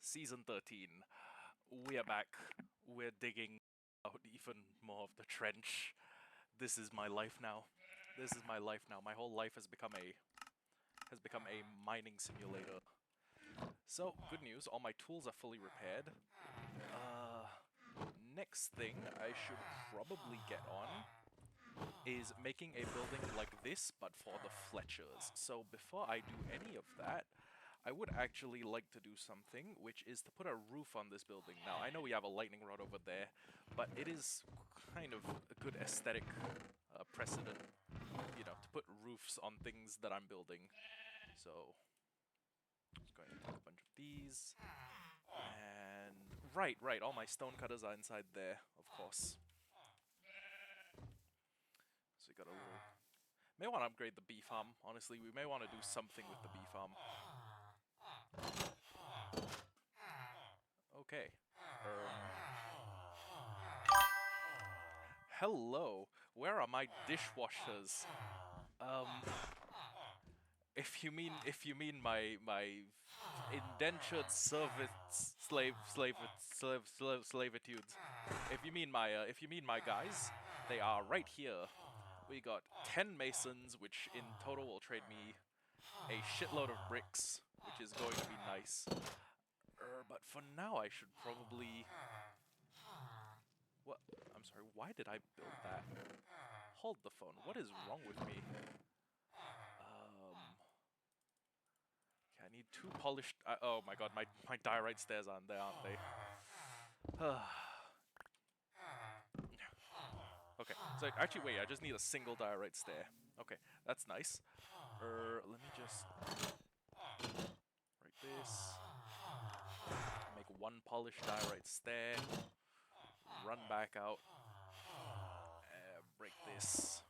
Season 13. We are back. We're digging out even more of the trench. This is my life now. This is my life now. My whole life has become a mining simulator. So, good news, all my tools are fully repaired. Next thing I should probably get on is making a building like this, but for the Fletchers. So before I do any of that, I would actually like to do something, which is to put a roof on this building. Now, I know we have a lightning rod over there, but it is kind of a good aesthetic precedent, you know, to put roofs on things that I'm building. So, just going to take a bunch of these. And right, all my stone cutters are inside there, of course. So we got a little... May want to upgrade the bee farm, honestly. We may want to do something with the bee farm. Okay. Hello. Where are my dishwashers? If you mean my indentured slavitudes. If you mean my guys, they are right here. We got 10 masons, which in total will trade me a shitload of bricks, which is going to be nice. But for now, I should probably... What? I'm sorry, why did I build that? Hold the phone, what is wrong with me? Okay, I need 2 polished... oh my god, my diorite stairs aren't there, aren't they? Okay, so actually wait, I just need a single diorite stair. Okay, that's nice. Let me just... Break this. Make 1 polished diorite stair. Run back out. Break this.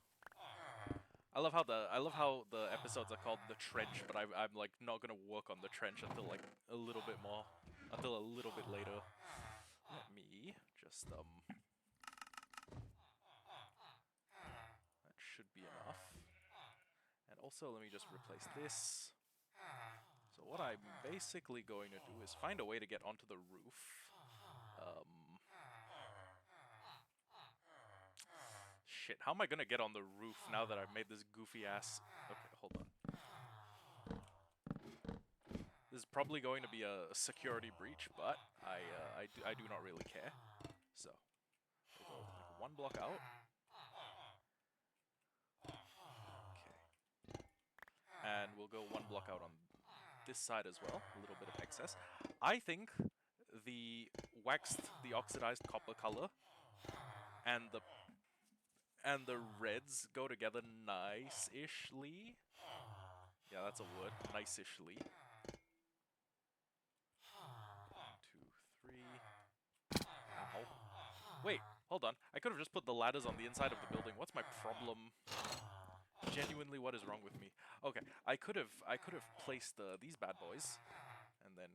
I love how the episodes are called the trench, but I'm like not gonna work on the trench until like a little bit later. Let me just that should be enough. And also let me just replace this. So what I'm basically going to do is find a way to get onto the roof. Shit, how am I gonna get on the roof now that I've made this goofy ass... Okay, hold on. This is probably going to be a security breach, but I do not really care. So, we'll go like 1 block out. Okay. And we'll go 1 block out on this side as well, a little bit of excess. I think the oxidized copper color and the reds go together nice-ishly. Yeah, that's a word. Nice-ishly. 1, 2, 3. Ow. Wait, hold on. I could have just put the ladders on the inside of the building. What's my problem? Genuinely, what is wrong with me? Okay, I could have placed these bad boys, and then...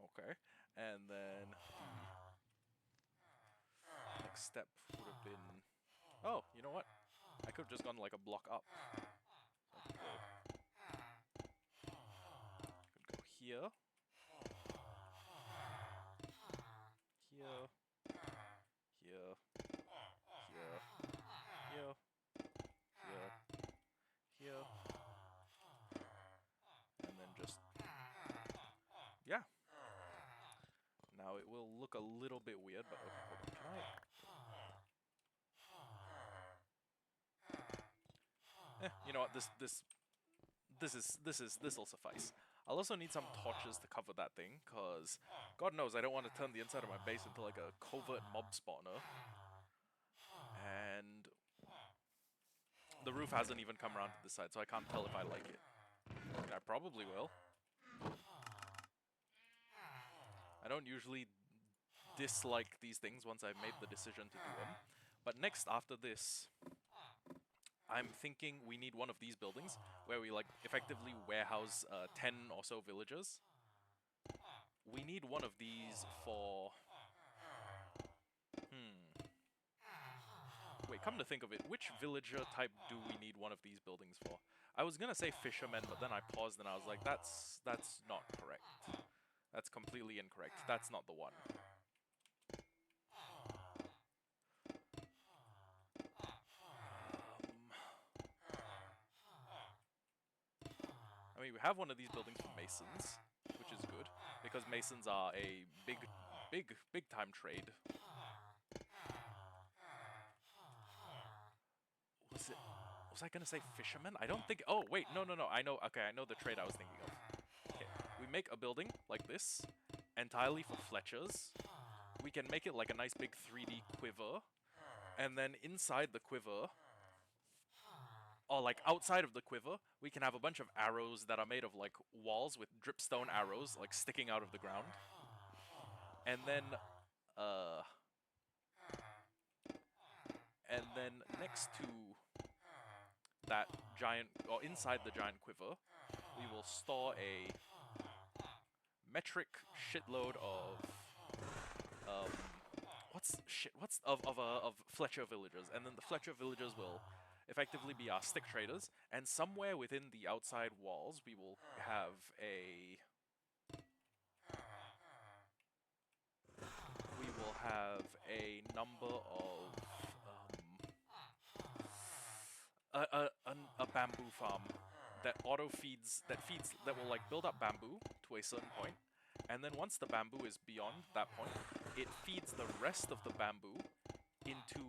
Okay, and then the next step would have been... Oh, you know what? I could have just gone like a block up. So I could go here. Here. Here. Here. Here. Here. Here. And then just... Yeah. Now it will look a little bit weird, but okay, hold on. Can I... you know what? This'll suffice. I'll also need some torches to cover that thing, cause God knows I don't want to turn the inside of my base into like a covert mob spawner. And the roof hasn't even come around to this side, so I can't tell if I like it. I probably will. I don't usually dislike these things once I've made the decision to do them. But next, after this, I'm thinking we need one of these buildings where we like effectively warehouse 10 or so villagers. We need one of these for... wait, come to think of it, which villager type do we need one of these buildings for? I was gonna say fishermen, but then I paused and I was like, that's not correct. That's completely incorrect. That's not the one. I mean, we have one of these buildings for masons, which is good, because masons are a big time trade. Was I gonna say fishermen? I don't think. Oh wait, no. I know. Okay, I know the trade I was thinking of. Okay, we make a building like this, entirely for Fletchers. We can make it like a nice big 3D quiver, and then inside the quiver, or like outside of the quiver, we can have a bunch of arrows that are made of like walls with dripstone arrows like sticking out of the ground. And then uh next to that giant, or inside the giant quiver, we will store a metric shitload of of Fletcher villagers, and then the Fletcher villagers will effectively be our stick traders, and somewhere within the outside walls we will have a number of a bamboo farm that that will like build up bamboo to a certain point, and then once the bamboo is beyond that point, it feeds the rest of the bamboo into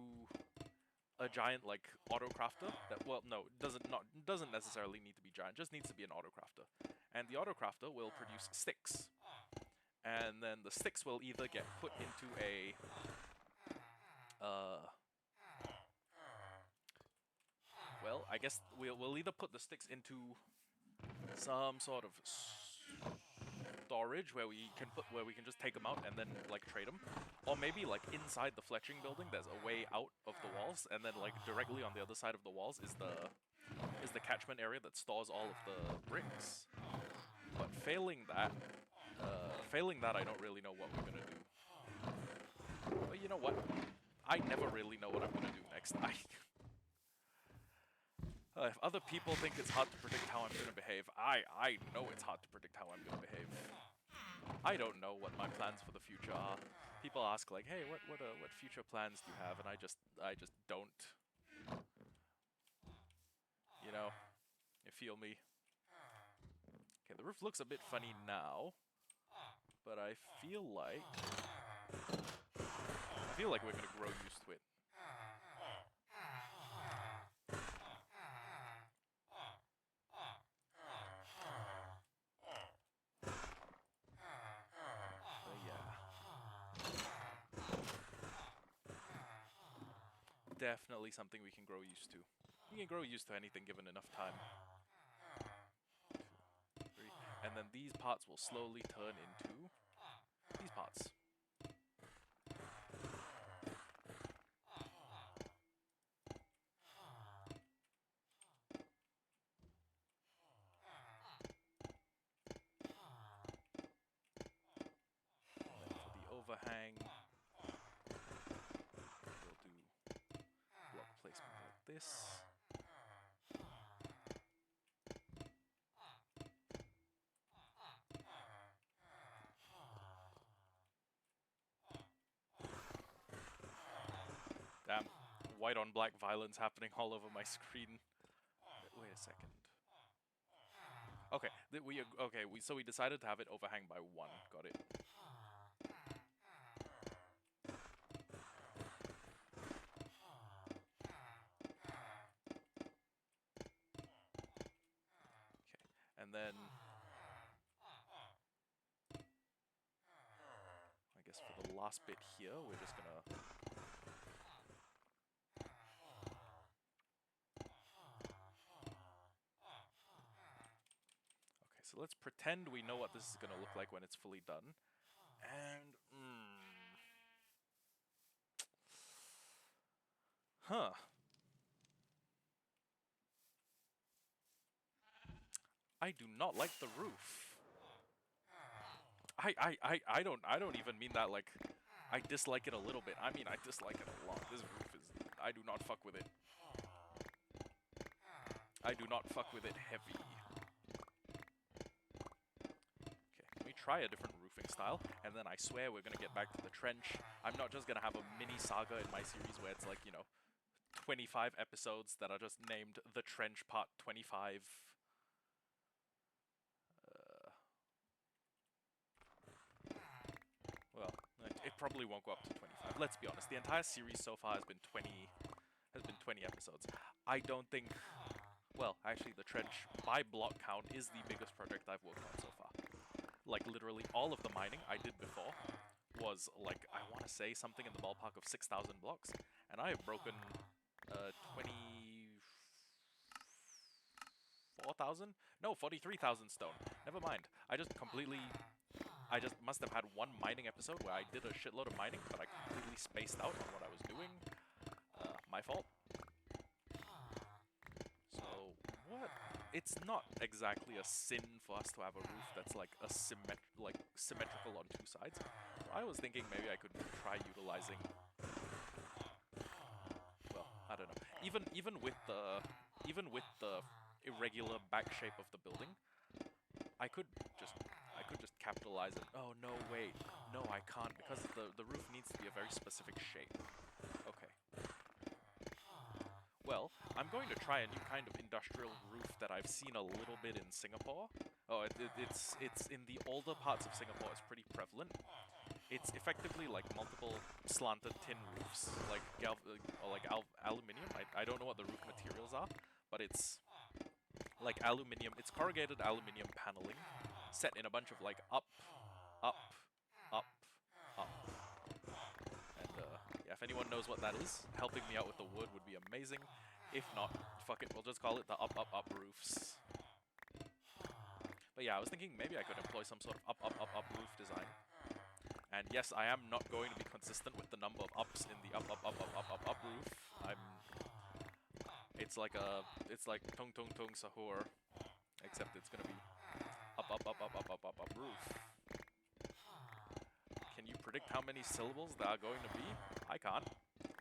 a giant like auto crafter that, well, no, doesn't necessarily need to be giant, just needs to be an auto crafter, and the auto crafter will produce sticks, and then the sticks will either get put into a well, I guess we'll either put the sticks into some sort of storage where we can just take them out and then like trade them, or maybe like inside the fletching building there's a way out of the walls, and then like directly on the other side of the walls is the catchment area that stores all of the bricks. But failing that, I don't really know what we're gonna do. But you know what? I never really know what I'm gonna do next. If other people think it's hard to predict how I'm gonna behave, I know it's hard to predict how I'm gonna behave. I don't know what my plans for the future are. People ask like, "Hey, what future plans do you have?" And I just don't. You know, you feel me? Okay, the roof looks a bit funny now, but I feel like we're gonna grow used to it. But yeah, definitely something we can grow used to. We can grow used to anything given enough time. 2, 3, and then these parts will slowly turn into these parts. Overhang. We'll do block placement like this. Damn, white on black violence happening all over my screen. Wait a second. Okay, so we decided to have it overhang by 1. Got it. And then I guess for the last bit here, we're just gonna so let's pretend we know what this is gonna look like when it's fully done. And huh. I do not like the roof. I don't even mean that like I dislike it a little bit. I mean I dislike it a lot. This roof is I do not fuck with it. I do not fuck with it heavy. Okay, let me try a different roofing style, and then I swear we're gonna get back to the trench. I'm not just gonna have a mini saga in my series where it's like, you know, 25 episodes that are just named The Trench Part 25. Well, it probably won't go up to 25. Let's be honest, the entire series so far has been 20 episodes. I don't think... Well, actually, The Trench, by block count, is the biggest project I've worked on so far. Like, literally all of the mining I did before was, like, I want to say something in the ballpark of 6,000 blocks, and I have broken 24,000? No, 43,000 stone. Never mind. I just must have had one mining episode where I did a shitload of mining, but I completely spaced out on what I was doing. My fault. So, what? It's not exactly a sin for us to have a roof that's like symmetrical on two sides. So I was thinking maybe I could try utilizing... Well, I don't know. Even with the irregular back shape of the building, I could just capitalize it. Oh no, wait. No, I can't, because the roof needs to be a very specific shape. Okay. Well, I'm going to try a new kind of industrial roof that I've seen a little bit in Singapore. Oh, it's in the older parts of Singapore, it's pretty prevalent. It's effectively like multiple slanted tin roofs, like aluminium. I don't know what the roof materials are, but it's like aluminium. It's corrugated aluminium paneling set in a bunch of like up, up, up, up. And yeah, if anyone knows what that is, helping me out with the wood would be amazing. If not, fuck it, we'll just call it the up, up, up roofs. But yeah, I was thinking maybe I could employ some sort of up, up, up, up roof design. And yes, I am not going to be consistent with the number of ups in the up, up, up, up, up, up, up roof. It's like tung tung tung sahur, except it's gonna be up, up, up, up, up, up, up, up roof. Can you predict how many syllables there are going to be? I can't.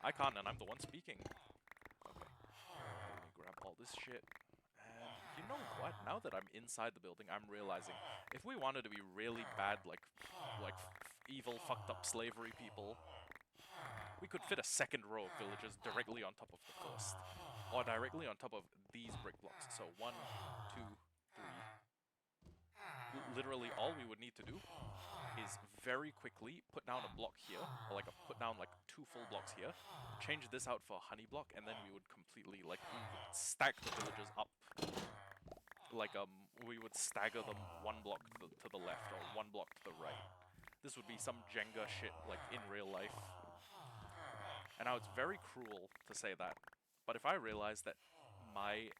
I can't, and I'm the one speaking. Okay. Let me grab all this shit. And you know what? Now that I'm inside the building, I'm realizing if we wanted to be really bad, like evil, fucked up slavery people, we could fit a second row of villages directly on top of the first. Or directly on top of these brick blocks. So 1, 2, 3. Literally all we would need to do is very quickly put down a block here, or put down like 2 full blocks here, change this out for a honey block, and then we would completely we would stack the villages up. We would stagger them 1 block to the left or 1 block to the right. This would be some Jenga shit like in real life. And now it's very cruel to say that, but if I realize that I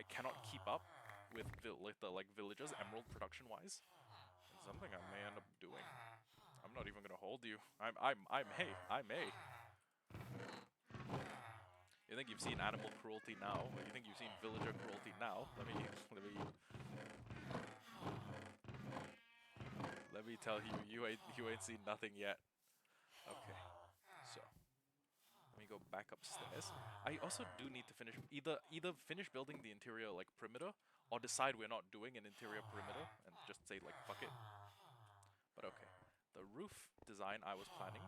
cannot keep up with the villages emerald production wise, it's something I may end up doing. I'm not even gonna hold you. I may. You think you've seen animal cruelty now? You think you've seen villager cruelty now? Let me tell you, you ain't seen nothing yet. Okay, so let me go back upstairs. I also do need to finish either finish building the interior like perimeter, or decide we're not doing an interior perimeter and just say like fuck it. But okay, the roof design I was planning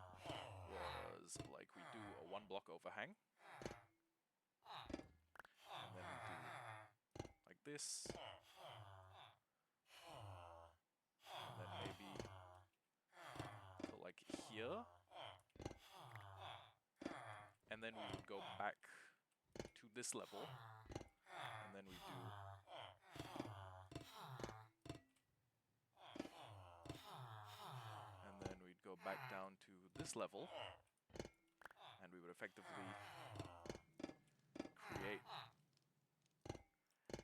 was like we do a 1 block overhang, and then we do like this, and then maybe to like here, and then we would go back to this level, and then we do we'd go back down to this level, and we would effectively create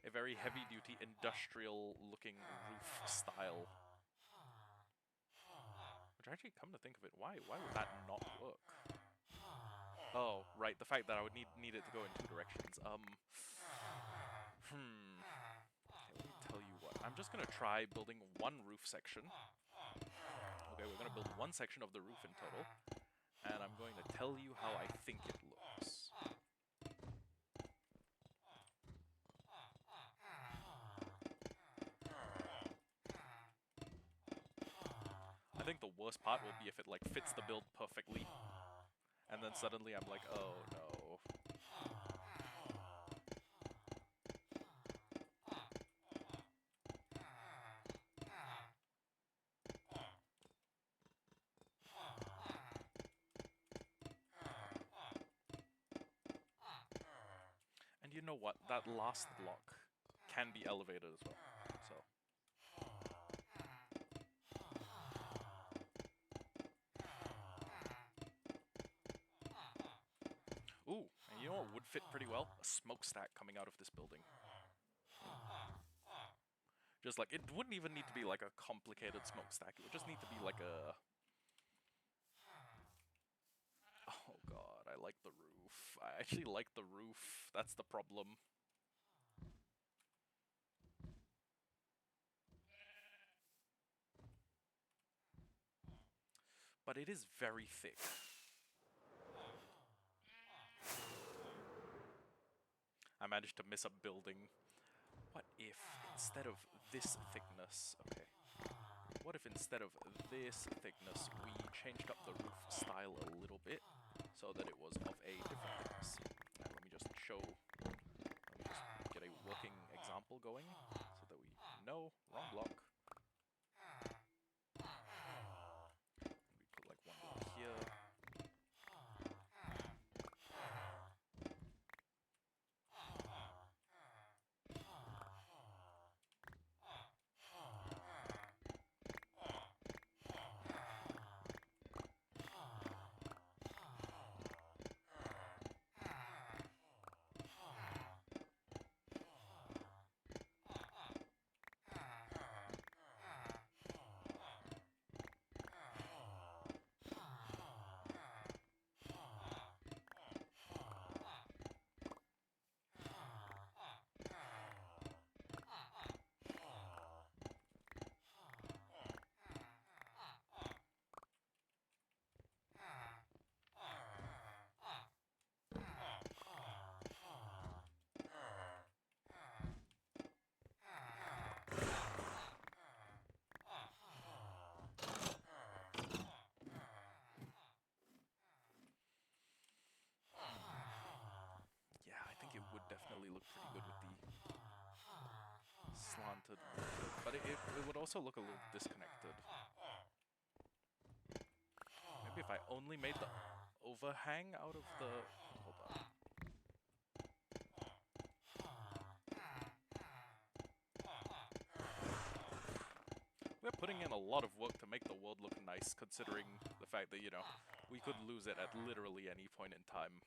a very heavy-duty, industrial-looking roof style. Which actually, come to think of it, why would that not work? Oh, right, the fact that I would need it to go in 2 directions. Okay, let me tell you what. I'm just gonna try building 1 roof section. Okay, we're gonna build 1 section of the roof in total, and I'm going to tell you how I think it looks. worst part will be if it like fits the build perfectly, and then suddenly I'm like, oh no. And you know what? That last block can be elevated as well. So. Ooh, and you know what would fit pretty well? A smokestack coming out of this building. Just like, it wouldn't even need to be like a complicated smokestack. It would just need to be like a... Oh god, I like the roof. I actually like the roof. That's the problem. But it is very thick. I managed to miss a building. What if instead of this thickness... Okay. What if instead of this thickness, we changed up the roof style a little bit so that it was of a different thickness? And let me just get a working example going so that we know. Wrong block. We put like one block here. Yeah, I think it would definitely look pretty good with the slanted, but it would also look a little disconnected. Maybe if I only made the overhang out of the... Hold on. We're putting in a lot of work to make the world look nice, considering the fact that, you know, we could lose it at literally any point in time.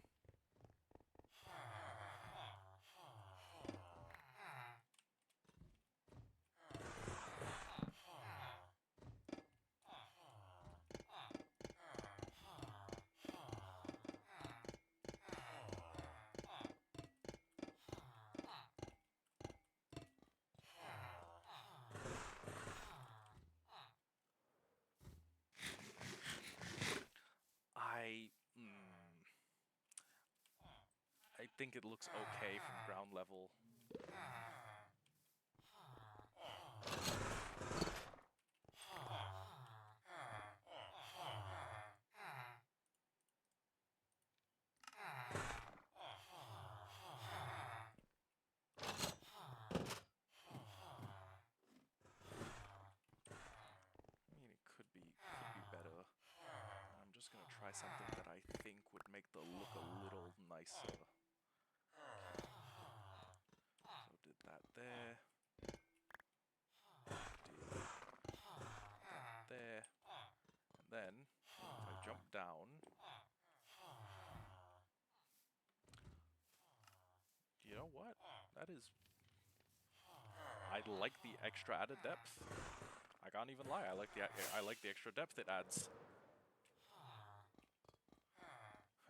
I think it looks okay from ground level. I mean, it could be better. I'm just gonna try something that I think would make the look a little nicer. So did that there. Did that there. And then, if I jump down... You know what? That is... I like the extra added depth. I can't even lie. I like the extra depth it adds.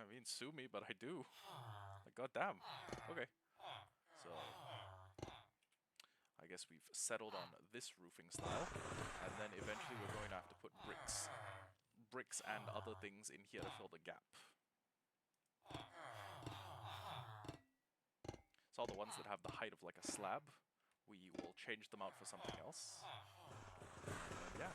I mean, sue me, but I do. Like, goddamn. Okay. So, I guess we've settled on this roofing style, and then eventually we're going to have to put bricks and other things in here to fill the gap. So all the ones that have the height of like a slab, we will change them out for something else. And yeah.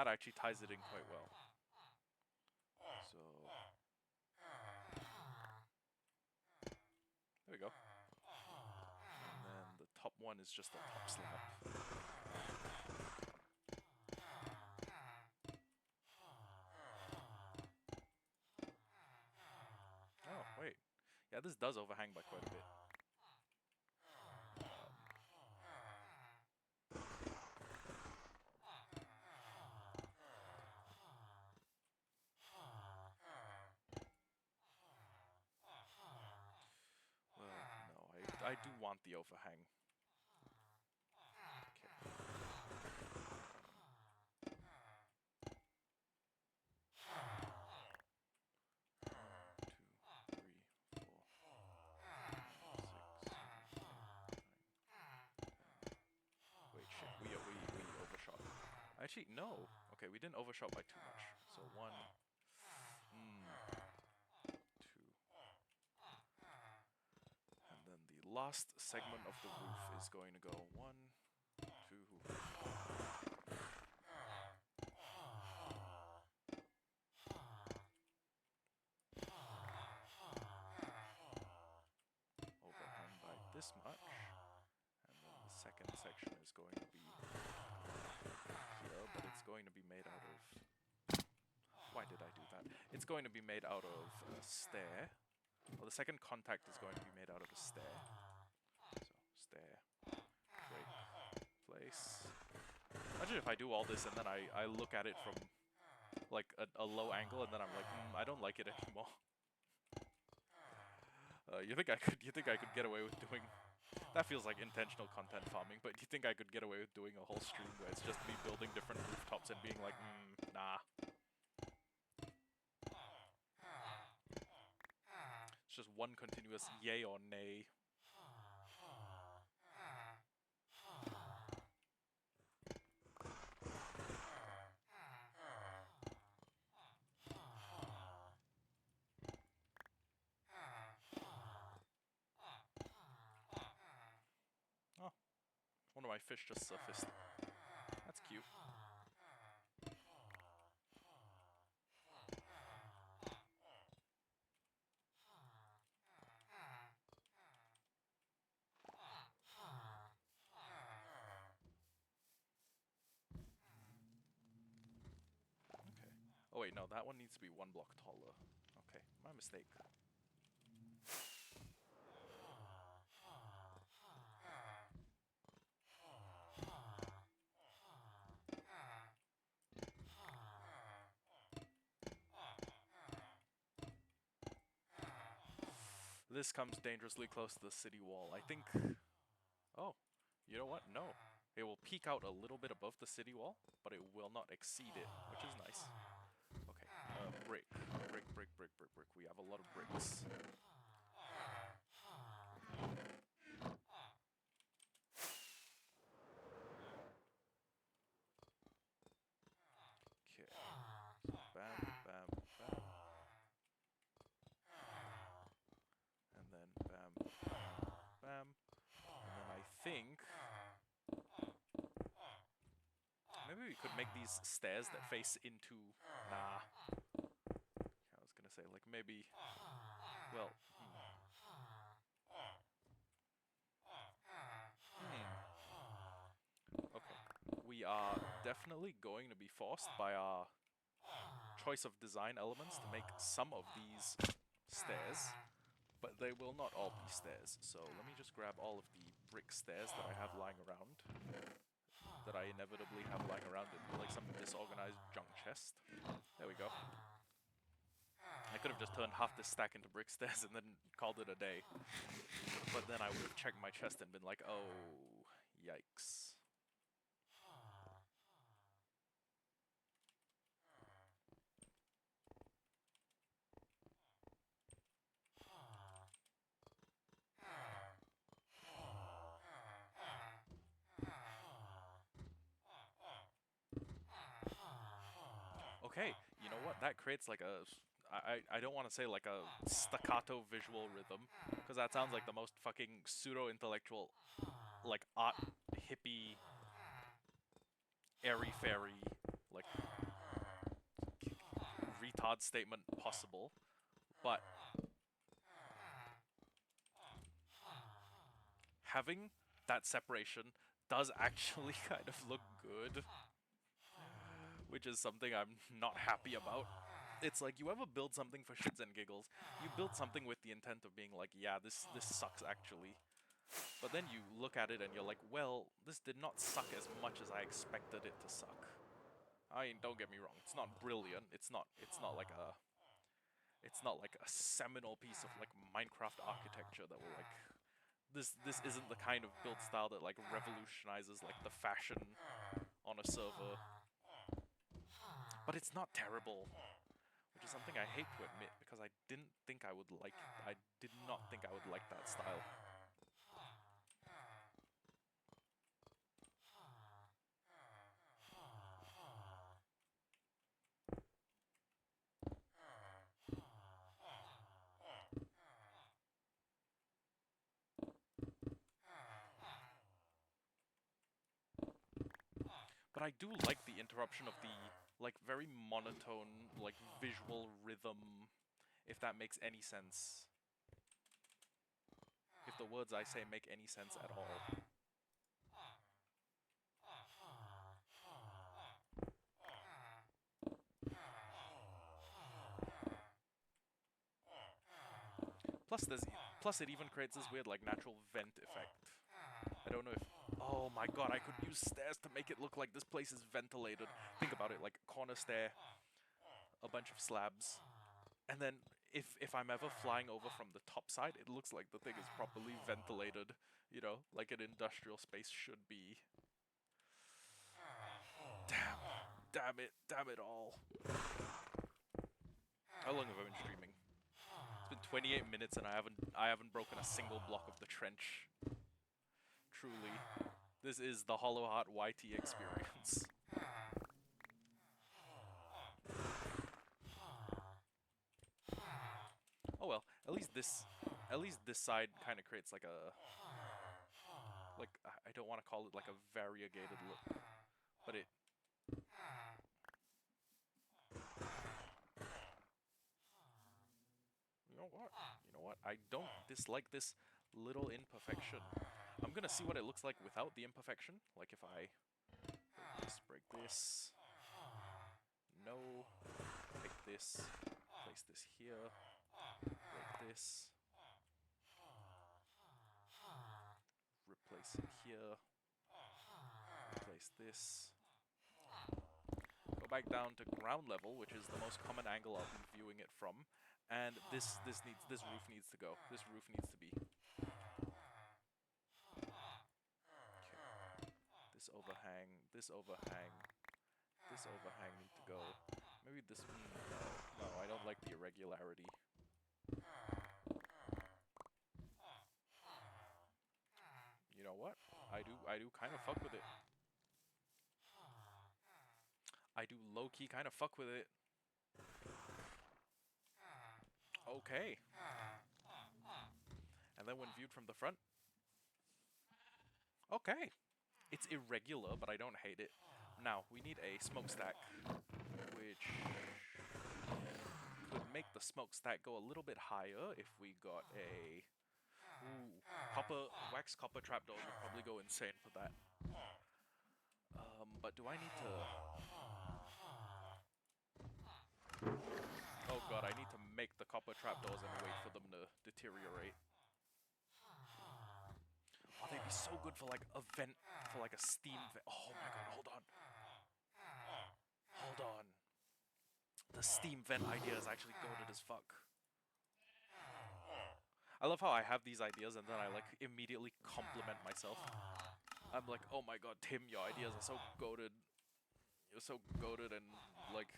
that actually ties it in quite well. So there we go. And then the top one is just a top slab. Oh, wait. Yeah, this does overhang by quite a bit. Well, no, I do want the overhang. Okay. 1, 2, 3, 4, 5, 6, 7, 8, 9. Wait, shit, we overshot. Actually, no. Okay, we didn't overshot by too much. So 1, 2. And then the last segment of the roof is going to go 1, 2. Overhang by this much. And then the second section is going to be here, but it's going to be made out of... Why did I do that? It's going to be made out of a stair. Well, the second contact is going to be made out of a stair. So, stair, break, place. Imagine if I do all this and then I look at it from like a low angle and then I'm like, I don't like it anymore. You think I could get away with doing... That feels like intentional content farming, but you think I could get away with doing a whole stream where it's just me building different rooftops and being like, nah. It's just one continuous yay or nay. Oh, one of my fish just surfaced. That's cute. Okay. Oh wait, no, that one needs to be 1 block taller. Okay, my mistake. This comes dangerously close to the city wall. I think... Oh, you know what? No. It will peek out a little bit above the city wall, but it will not exceed it, which is nice. Okay, brick. Brick, brick, brick, brick, brick. We have a lot of bricks. Okay. So bam, bam, bam. And then bam, bam, bam. And then I think... Maybe we could make these stairs that face into... Nah. I was gonna say, like, maybe... Well... Okay. We are definitely going to be forced by our choice of design elements to make some of these stairs, but they will not all be stairs. So let me just grab all of the brick stairs that I have lying around, that I inevitably have lying around in like some disorganized junk chest. There we go. I could have just turned half this stack into brick stairs and then called it a day. But then I would have checked my chest and been like, oh, yikes. Okay, you know what? That creates like a... I don't want to say like a staccato visual rhythm, because that sounds like the most fucking pseudo-intellectual, like art hippie, airy-fairy, like card statement possible, but having that separation does actually kind of look good, which is something I'm not happy about. It's like you ever build something for shits and giggles, you build something with the intent of being like, yeah, this sucks actually. But then you look at it and you're like, well, this did not suck as much as I expected it to suck. I mean, don't get me wrong, it's not brilliant. It's not like a seminal piece of like Minecraft architecture that will like this isn't the kind of build style that like revolutionizes like the fashion on a server. But it's not terrible, which is something I hate to admit because I didn't think I would like it. I did not think I would like that style. But I do like the interruption of the like very monotone like visual rhythm, if that makes any sense. If the words I say make any sense at all. Plus it even creates this weird like natural vent effect. I don't know if oh my god, I could use stairs to make it look like this place is ventilated. Think about it, like corner stair, a bunch of slabs, and then if I'm ever flying over from the top side, it looks like the thing is properly ventilated, you know, like an industrial space should be. Damn it all. How long have I been streaming? It's been 28 minutes and I haven't broken a single block of the trench. Truly, this is the Hollowhard YT experience. Oh well, at least this side kind of creates like a like I don't want to call it like a variegated look, but it. You know what? You know what? I don't dislike this little imperfection. I'm gonna see what it looks like without the imperfection. Like if I break this. No. Take this. Place this here. Break this. Replace it here. Replace this. Go back down to ground level, which is the most common angle I'll be viewing it from. And this roof needs to go. This roof needs to be. Okay. This overhang need to go. Maybe this no, I don't like the irregularity. You know what? I do kind of fuck with it. I do low-key kind of fuck with it. Okay. And then when viewed from the front. Okay. It's irregular, but I don't hate it. Now, we need a smokestack, which could make the smokestack go a little bit higher if we got a... Ooh, wax copper trapdoors would probably go insane for that. But do I need to... Oh god, I need to make the copper trapdoors and wait for them to deteriorate. Oh, they'd be so good for like a vent, for like a steam vent. Oh my god, hold on. Hold on. The steam vent idea is actually goated as fuck. I love how I have these ideas and then I like immediately compliment myself. I'm like, oh my god, Tim, your ideas are so goated. You're so goated and like,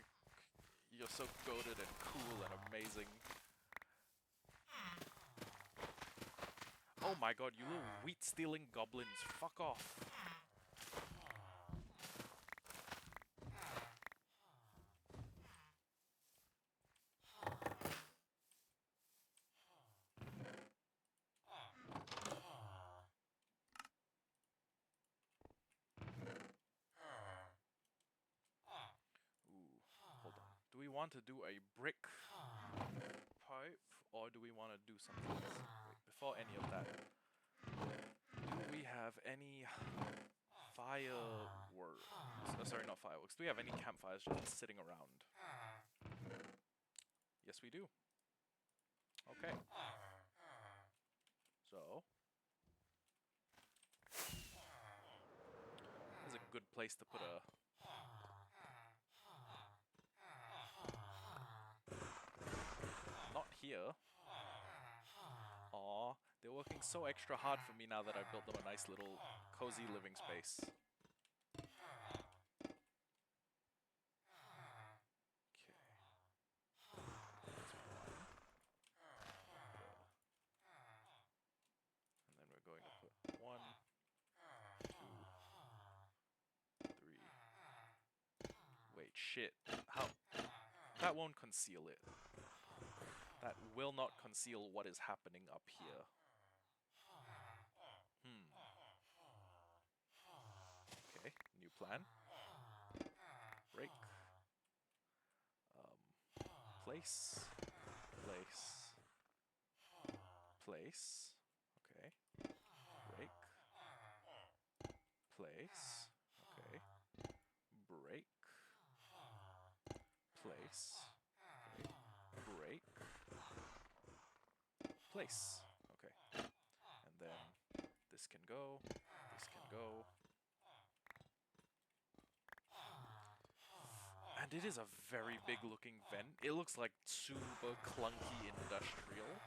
you're so goated and cool and amazing. Oh my god, you little wheat-stealing goblins, fuck off. want to do a brick pipe, or do we want to do something else? Wait, before any of that, do we have any fireworks? Sorry, not fireworks. Do we have any campfires just sitting around? Yes, we do. Okay. So, there's a good place to put a... Not here. Aw, they're working so extra hard for me now that I've built them a nice little cozy living space. Okay. And then we're going to put 1, 2, 3. Wait, shit. How? That won't conceal it. That will not conceal what is happening up here. Okay, new plan. Break. Place. Place. Place. Okay. Break. Place. Okay. Break. Place. Okay. Break. Place. Okay. And then this can go. This can go. And it is a very big looking vent. It looks like super clunky industrial.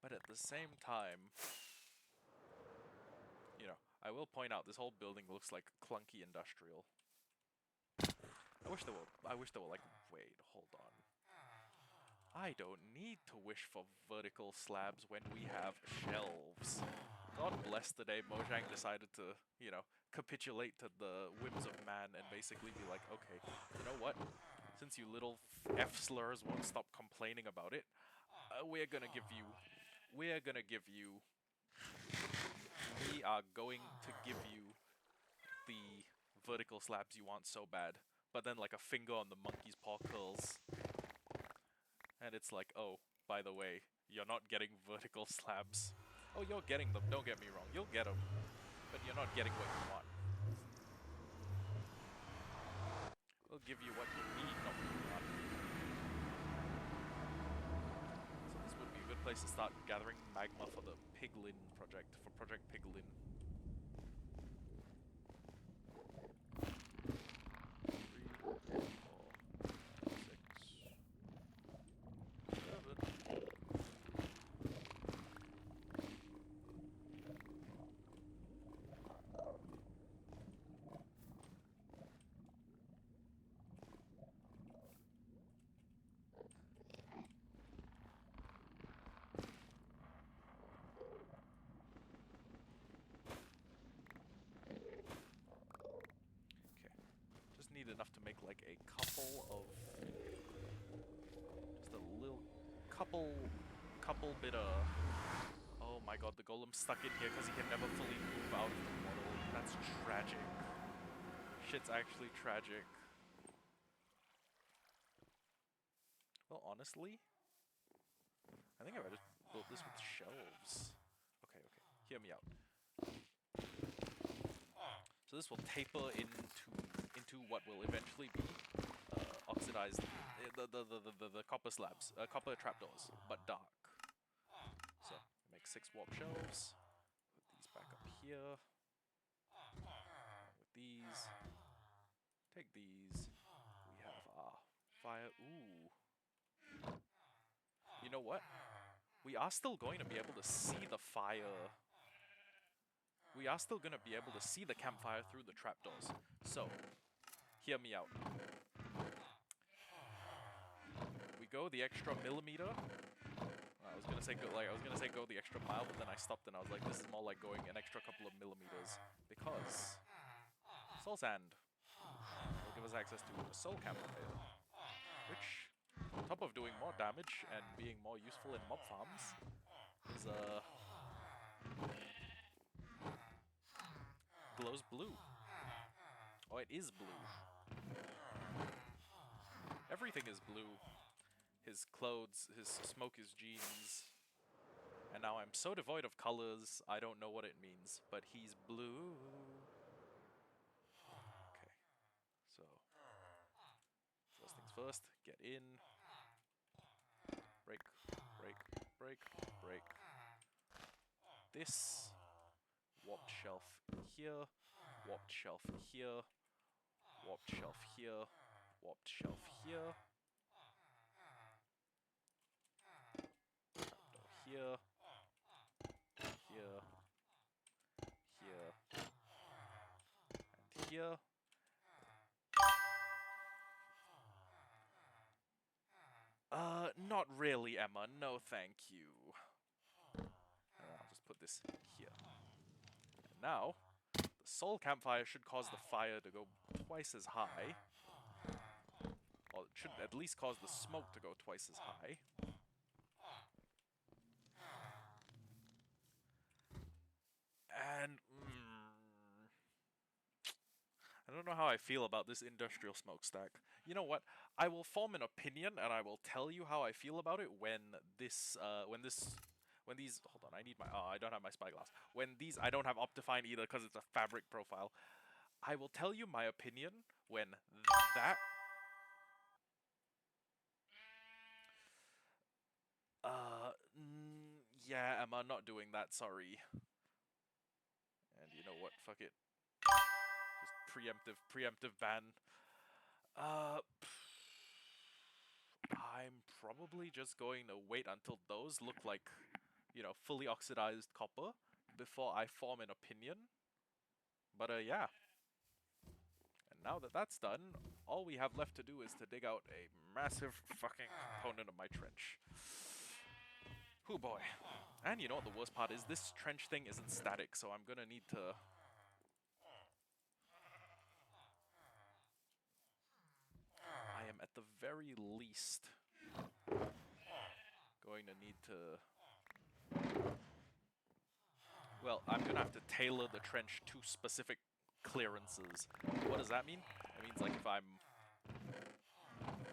But at the same time, you know, I will point out this whole building looks like clunky industrial. I wish there were like, wait, hold on. I don't need to wish for vertical slabs when we have shelves. God bless the day Mojang decided to, you know, capitulate to the whims of man and basically be like, okay, you know what? Since you little F-slurs won't stop complaining about it, we are going to give you the vertical slabs you want so bad. But then like a finger on the monkey's paw curls. And it's like, oh, by the way, you're not getting vertical slabs. Oh, you're getting them, don't get me wrong. You'll get them, but you're not getting what you want. We'll give you what you need, not what you want. So this would be a good place to start gathering magma for the Piglin project, for Project Piglin. 3, 4, 6, 7. Need enough to make like a couple of, just a little couple bit of, oh my god, the golem's stuck in here because he can never fully move out of the model. That's tragic. Shit's actually tragic. Well, honestly, I think I would just build this with shelves. Okay, hear me out. So this will taper into what will eventually be oxidized, the copper slabs, copper trapdoors, but dark. So make 6 warp shelves. Put these back up here. With these, take these. We have our fire. Ooh. You know what? We are still going to be able to see the fire. We are still going to be able to see the campfire through the trapdoors. So, hear me out. We go the extra millimeter. I was gonna say go the extra mile, but then I stopped and I was like, this is more like going an extra couple of millimeters because soul sand will give us access to a soul campfire, which, on top of doing more damage and being more useful in mob farms, is glows blue. it is blue. Everything is blue. His clothes, his smoke, his jeans. And now I'm so devoid of colors, I don't know what it means. But he's blue. Okay. So, first things first, get in. Break, break, break, break. This. Warped shelf here. Warped shelf here. Warped shelf here. Warped shelf here. Here. Here. Here. And here. Not really, Emma. No, thank you. I'll just put this here. And now, the soul campfire should cause the fire to go twice as high. Or it should at least cause the smoke to go twice as high. And I don't know how I feel about this industrial smokestack. You know what? I will form an opinion and I will tell you how I feel about it when these, hold on, I need my, I don't have my spyglass. When these, I don't have Optifine either because it's a fabric profile. I will tell you my opinion when that, yeah, Emma, not doing that, sorry. And you know what, fuck it. Just preemptive ban. I'm probably just going to wait until those look like, you know, fully oxidized copper before I form an opinion. But yeah. And now that that's done, all we have left to do is to dig out a massive fucking component of my trench. Hoo boy. And you know what the worst part is? This trench thing isn't static, so I'm gonna need to... I am at the very least going to need to... Well, I'm gonna have to tailor the trench to specific clearances. What does that mean? It means like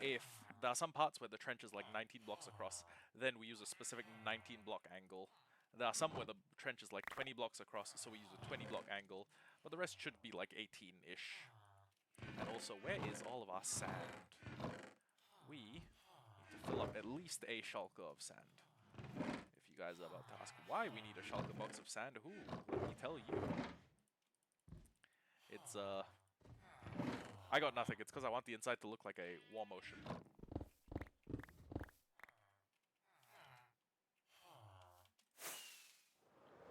if there are some parts where the trench is like 19 blocks across, then we use a specific 19 block angle. There are some where the trench is like 20 blocks across, so we use a 20 block angle, but the rest should be like 18-ish. And also, where is all of our sand? We need to fill up at least a shulker of sand. If you guys are about to ask why we need a shulker box of sand, ooh, let me tell you. It's, I got nothing. It's because I want the inside to look like a war motion.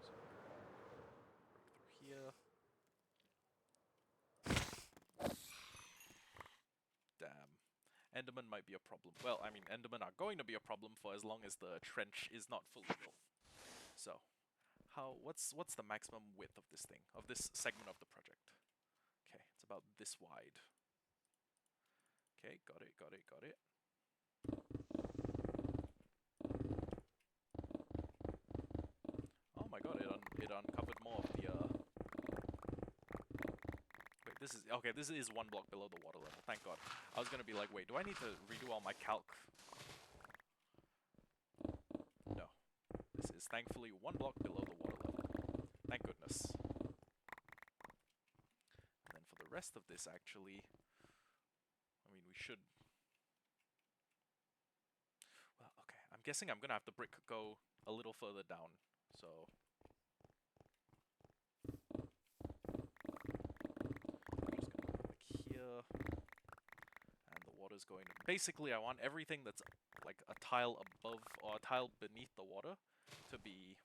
So, break through here. Damn. Enderman might be a problem. Well, I mean, Endermen are going to be a problem for as long as the trench is not fully built. So, what's the maximum width of this thing, of this segment of the project? Okay, it's about this wide. Okay, got it, got it, got it. Oh my god, it uncovered more of the, Wait, this is 1 block below the water level, thank god. I was gonna be like, wait, do I need to redo all my calc? No. This is thankfully 1 block below the water level. Thank goodness. And then for the rest of this, actually, I mean, we should... Well, okay, I'm guessing I'm gonna have the brick go a little further down, so... I'm just gonna go like here, and the water's going to... Basically, I want everything that's like a tile above, or a tile beneath the water to be...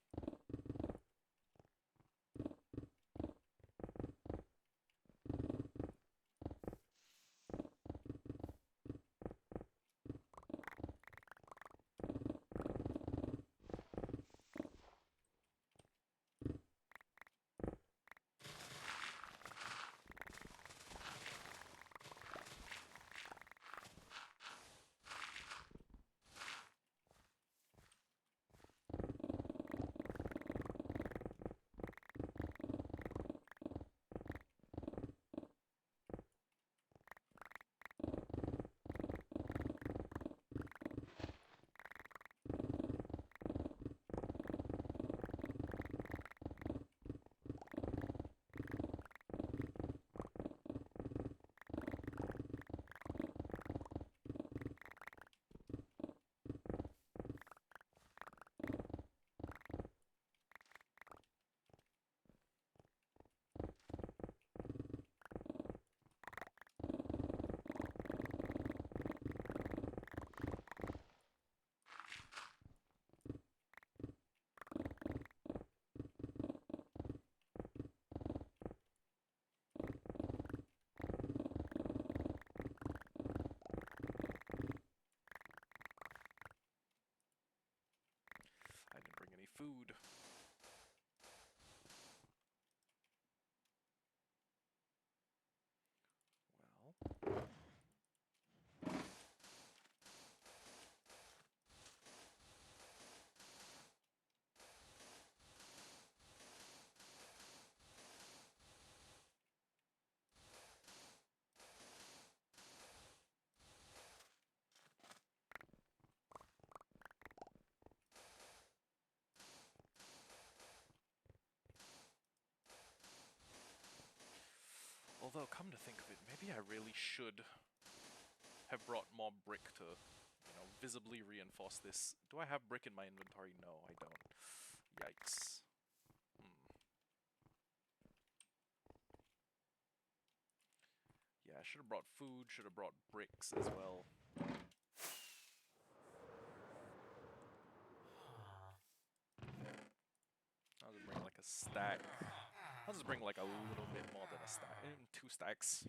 Although, come to think of it, maybe I really should have brought more brick to, you know, visibly reinforce this. Do I have brick in my inventory? No, I don't. Yikes. Yeah, I should have brought food, should have brought bricks as well. I'll just bring like a stack. I'll just bring like a little bit more than a stack. 2 stacks.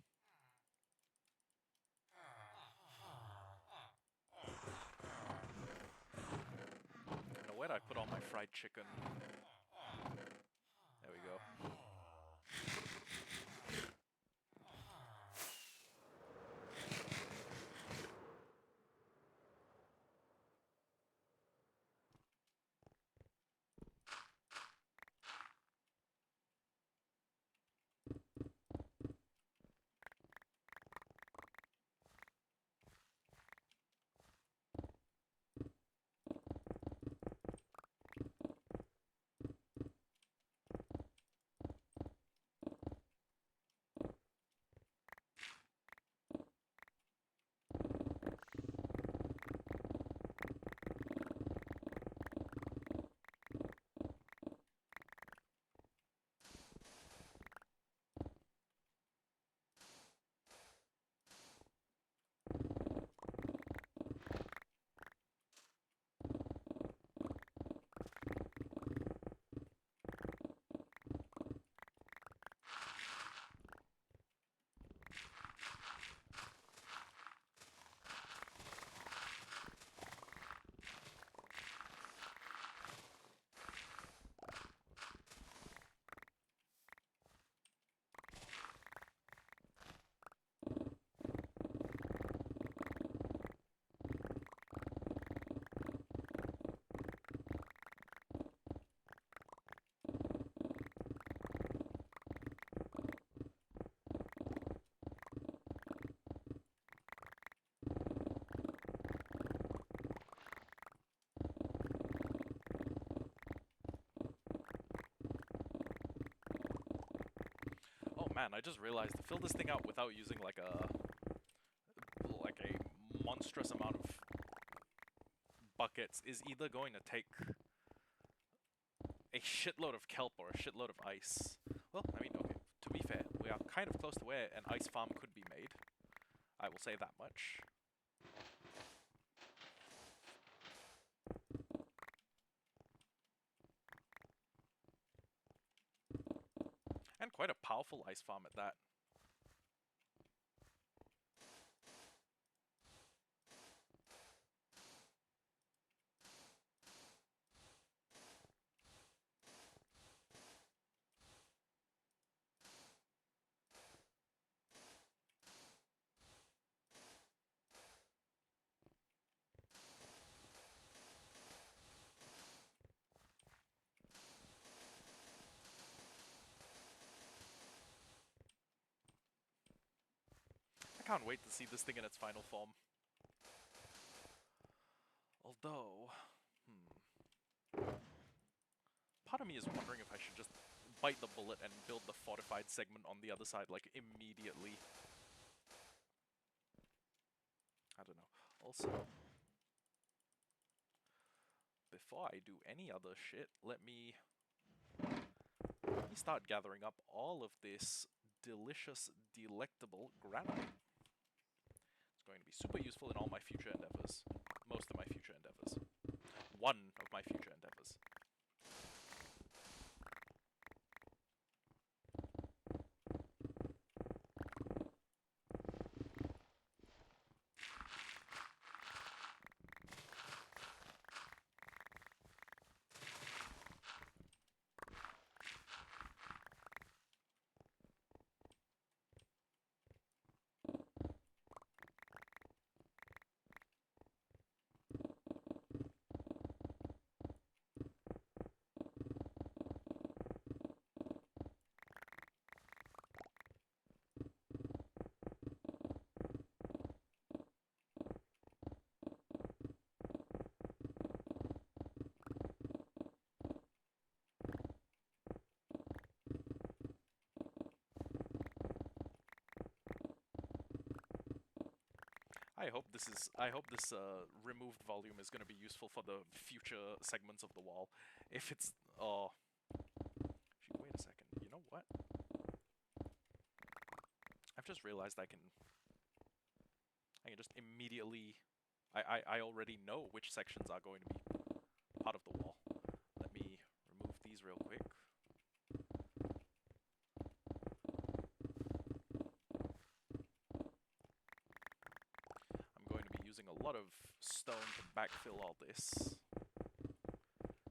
Now, where'd I put all my fried chicken? There we go. Oh man, I just realized to fill this thing out without using like a monstrous amount of buckets is either going to take a shitload of kelp or a shitload of ice. Well, I mean, okay, to be fair, we are kind of close to where an ice farm could be made. I will say that much. And quite a powerful ice farm at that. I can't wait to see this thing in its final form. Although, part of me is wondering if I should just bite the bullet and build the fortified segment on the other side, like, immediately. I don't know. Also, before I do any other shit, let me start gathering up all of this delicious, delectable granite. It's going to be super useful in all my future endeavors. Most of my future endeavors. One of my future endeavors. I hope this removed volume is going to be useful for the future segments of the wall. If it's oh, wait a second. You know what? I've just realized I can just immediately I already know which sections are going to be part of the wall. Let me remove these real quick. I'm going to be using a lot of stone to backfill all this.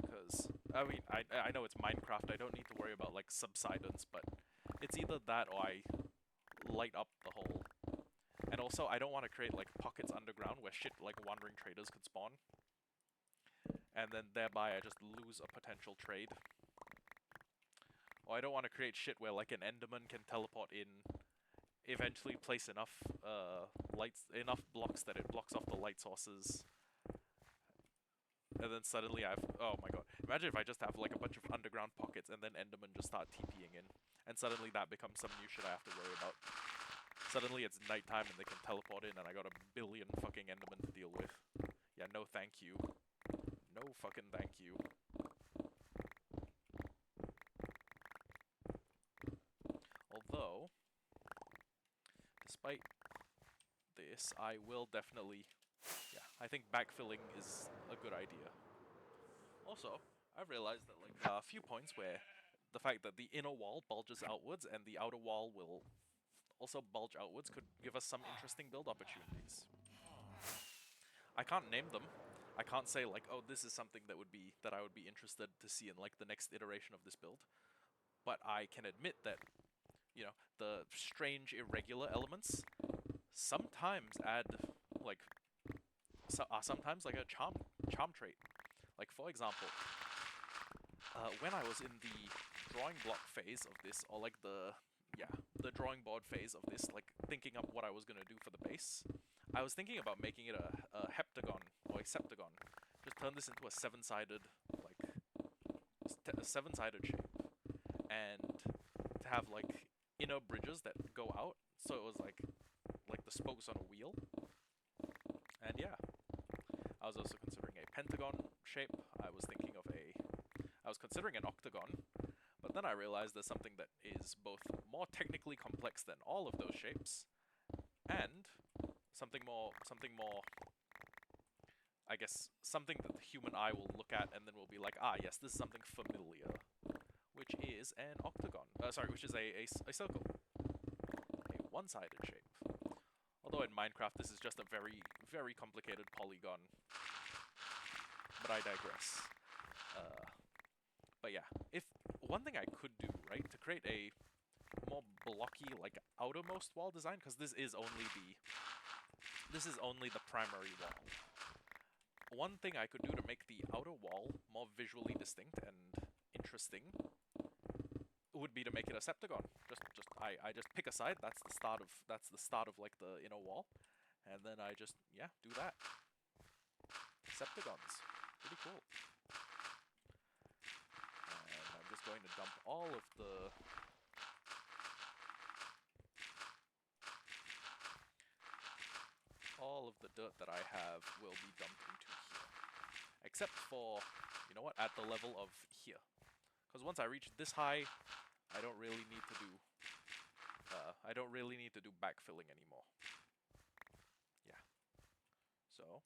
Because, I mean, I know it's Minecraft, I don't need to worry about, like, subsidence, but it's either that or I light up the hole. And also, I don't want to create, like, pockets underground where shit like wandering traders could spawn. And then thereby I just lose a potential trade. Or I don't want to create shit where, like, an enderman can teleport in, eventually place enough enough blocks that it blocks off the light sources. And then suddenly oh my god. Imagine if I just have like a bunch of underground pockets and then endermen just start TPing in. And suddenly that becomes some new shit I have to worry about. Suddenly it's nighttime and they can teleport in and I got a billion fucking endermen to deal with. Yeah, no thank you. No fucking thank you. Although, despite this, I will definitely... Yeah, I think backfilling is a good idea. Also, I've realized that like a few points where the fact that the inner wall bulges outwards and the outer wall will also bulge outwards could give us some interesting build opportunities. I can't name them. I can't say like, oh, this is something that I would be interested to see in like the next iteration of this build. But I can admit that, you know, the strange irregular elements sometimes add like sometimes like a charm trait. Like for example, when I was in the drawing block phase of this, or like the drawing board phase of this, like thinking up what I was gonna do for the base, I was thinking about making it a heptagon or a septagon. Just turn this into a seven-sided shape, and to have like inner bridges that go out, so it was like the spokes on a wheel. And yeah, I was also considering a pentagon shape. I was considering an octagon, but then I realized there's something that is both more technically complex than all of those shapes, and something more, I guess, something that the human eye will look at and then will be like, ah, yes, this is something familiar, which is an octagon. Which is a circle, a one-sided shape. Although in Minecraft this is just a very, very complicated polygon. But I digress. But yeah, if one thing I could do, right, to create a more blocky, like, outermost wall design, because this is only the primary wall. One thing I could do to make the outer wall more visually distinct and interesting would be to make it a septagon. I just pick a side. That's the start of like the inner wall, and then I just do that. Septagons, pretty cool. And I'm just going to dump all of the dirt that I have will be dumped into here, except for, you know what, at the level of here, because once I reach this high, I don't really need to do backfilling anymore. Yeah. So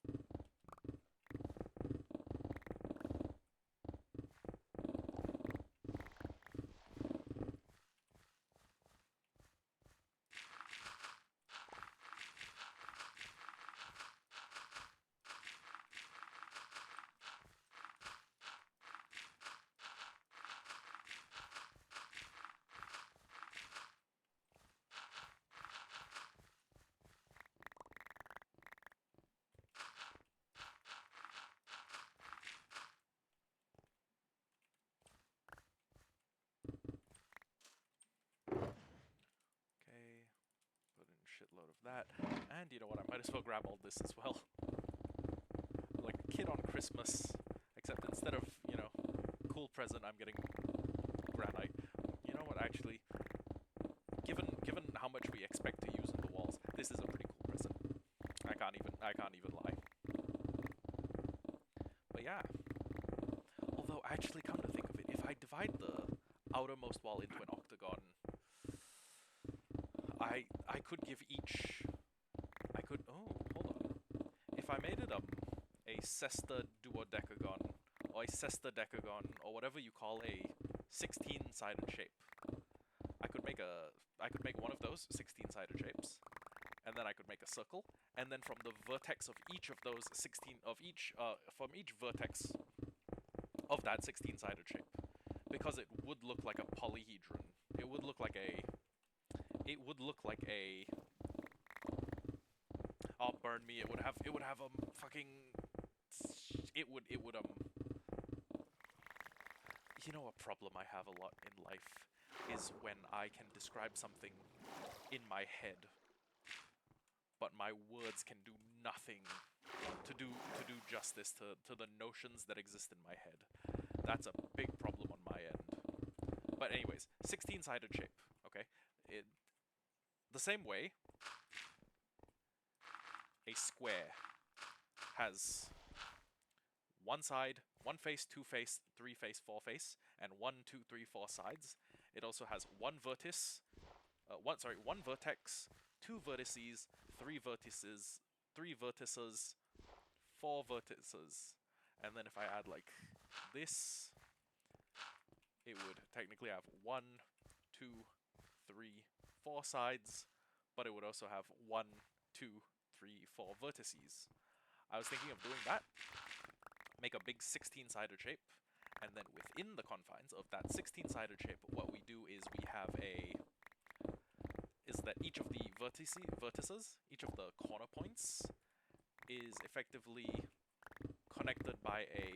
shitload of that, and you know what, I might as well grab all this as well. Like a kid on Christmas, except instead of, you know, cool present, I'm getting granite. You know what, actually, given how much we expect to use in the walls, this is a pretty cool present. I can't even I can't even lie. But yeah. Although, actually, come to think of it, if I divide the outermost wall into an octagon, I could give each. I could. Oh, hold on. If I made it a sesta-duodecagon, or a sesta-decagon, or whatever you call a 16-sided shape, I could make one of those 16-sided shapes, and then I could make a circle, and then from the vertex of each of those 16 of each from each vertex of that 16-sided shape, because it would look like a polyhedron. It would look like a. It would look like a. Oh, burn me! It would have. It would have fucking. It would. It would You know, a problem I have a lot in life is when I can describe something in my head, but my words can do nothing to do justice to the notions that exist in my head. That's a big problem on my end. But anyways, 16-sided shape, okay? The same way a square has one side, one face, two face, three face, four face, and 1, 2, 3, 4 sides. It also has one vertex, two vertices, three vertices, three vertices, four vertices, and then if I add like this, it would technically have 1, 2, 3, 4 sides, but it would also have 1, 2, 3, 4 vertices. I was thinking of doing that, make a big 16-sided shape, and then within the confines of that 16-sided shape, what we do is that each of the vertices, each of the corner points, is effectively connected by a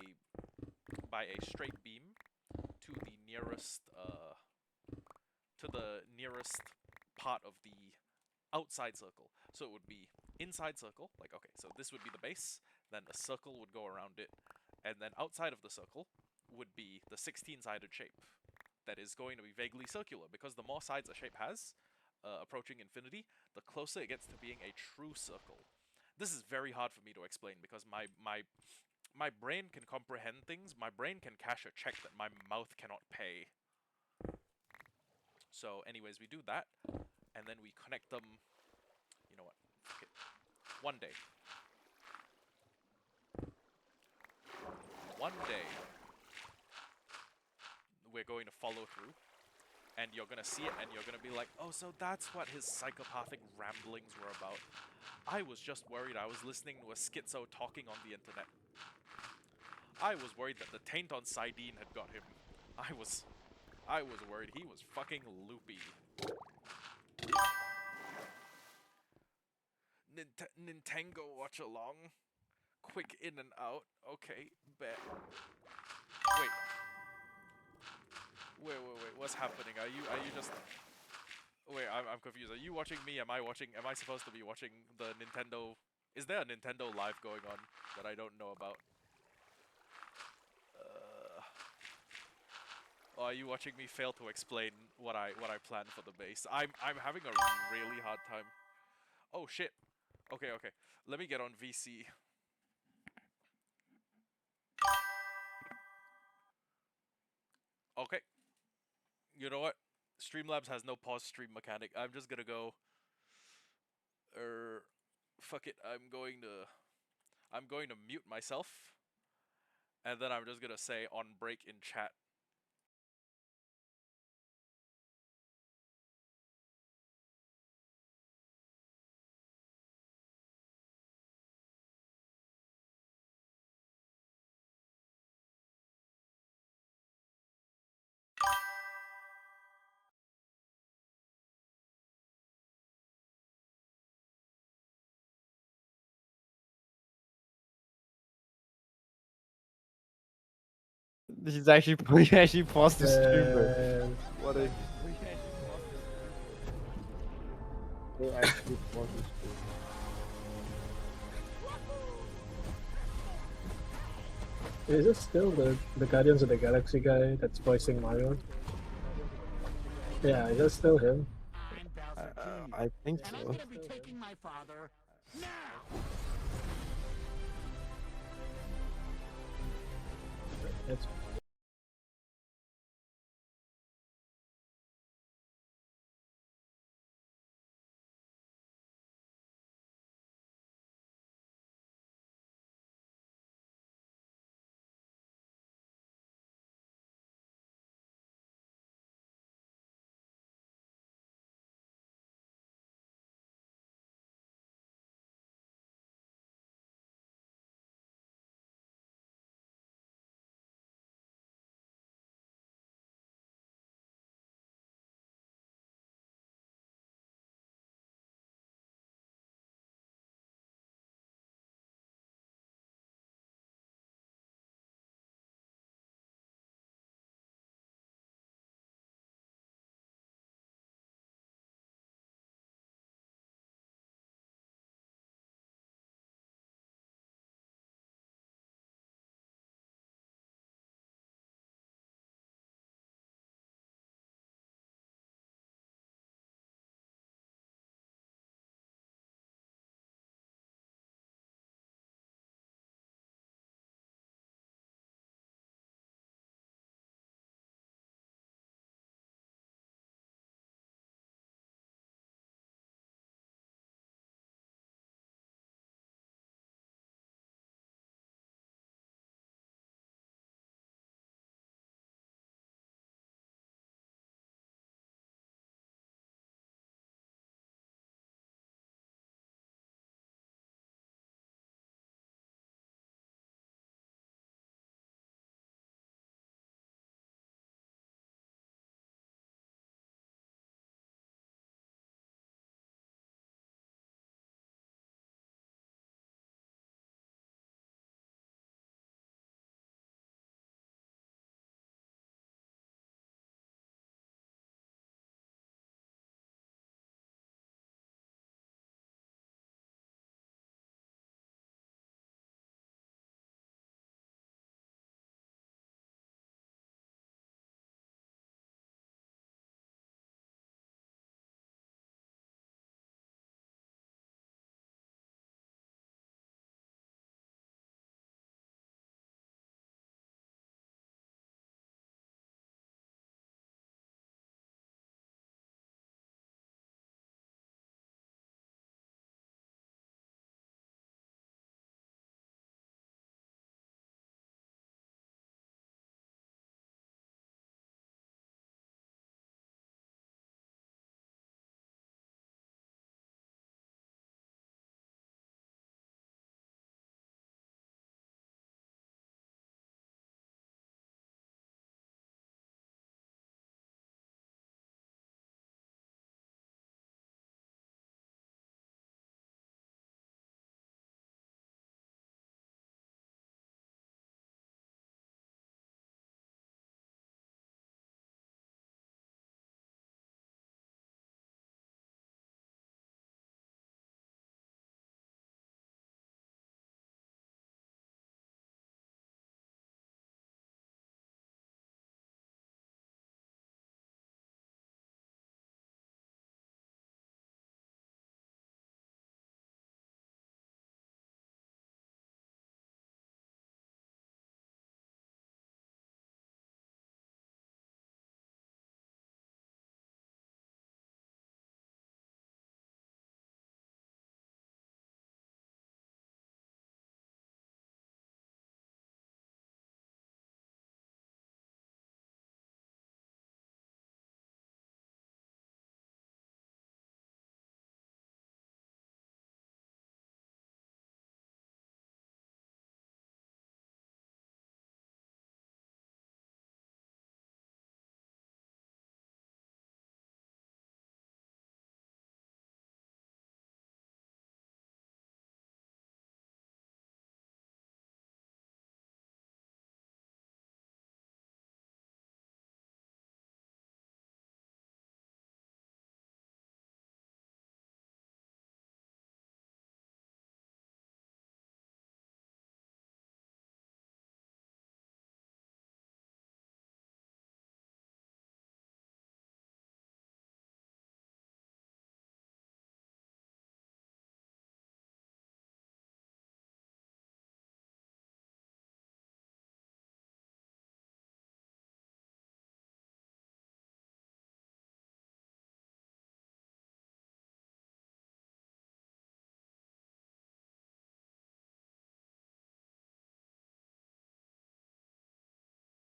straight beam to the nearest part of the outside circle. So it would be inside circle, like, okay, so this would be the base, then a circle would go around it, and then outside of the circle would be the 16-sided shape that is going to be vaguely circular, because the more sides a shape has, approaching infinity, the closer it gets to being a true circle. This is very hard for me to explain, because my brain can comprehend things, my brain can cash a check that my mouth cannot pay. So anyways, we do that, and then we connect them. You know what? Okay. One day, we're going to follow through, and you're gonna see it, and you're gonna be like, oh, so that's what his psychopathic ramblings were about. I was just worried I was listening to a schizo talking on the internet. I was worried that the taint on Sidene had got him. I was worried he was fucking loopy. Nintendo watch along. Quick in and out. Okay, bet. Wait, what's happening? Are you just... Wait, I'm confused. Are you watching me? Am I supposed to be watching the Nintendo... Is there a Nintendo Live going on that I don't know about? Or are you watching me fail to explain what I planned for the base? I'm having a really hard time. Oh shit. Okay. Let me get on VC. Okay. You know what? Streamlabs has no pause stream mechanic. I'm just gonna go... fuck it. I'm going to mute myself. And then I'm just gonna say on break in chat. He's actually he actually paused the stream, bro. What a he actually paused the stream. Is it still the Guardians of the Galaxy guy that's voicing Mario? Yeah, is that still him? I think so. And I'm gonna be taking my father now. It's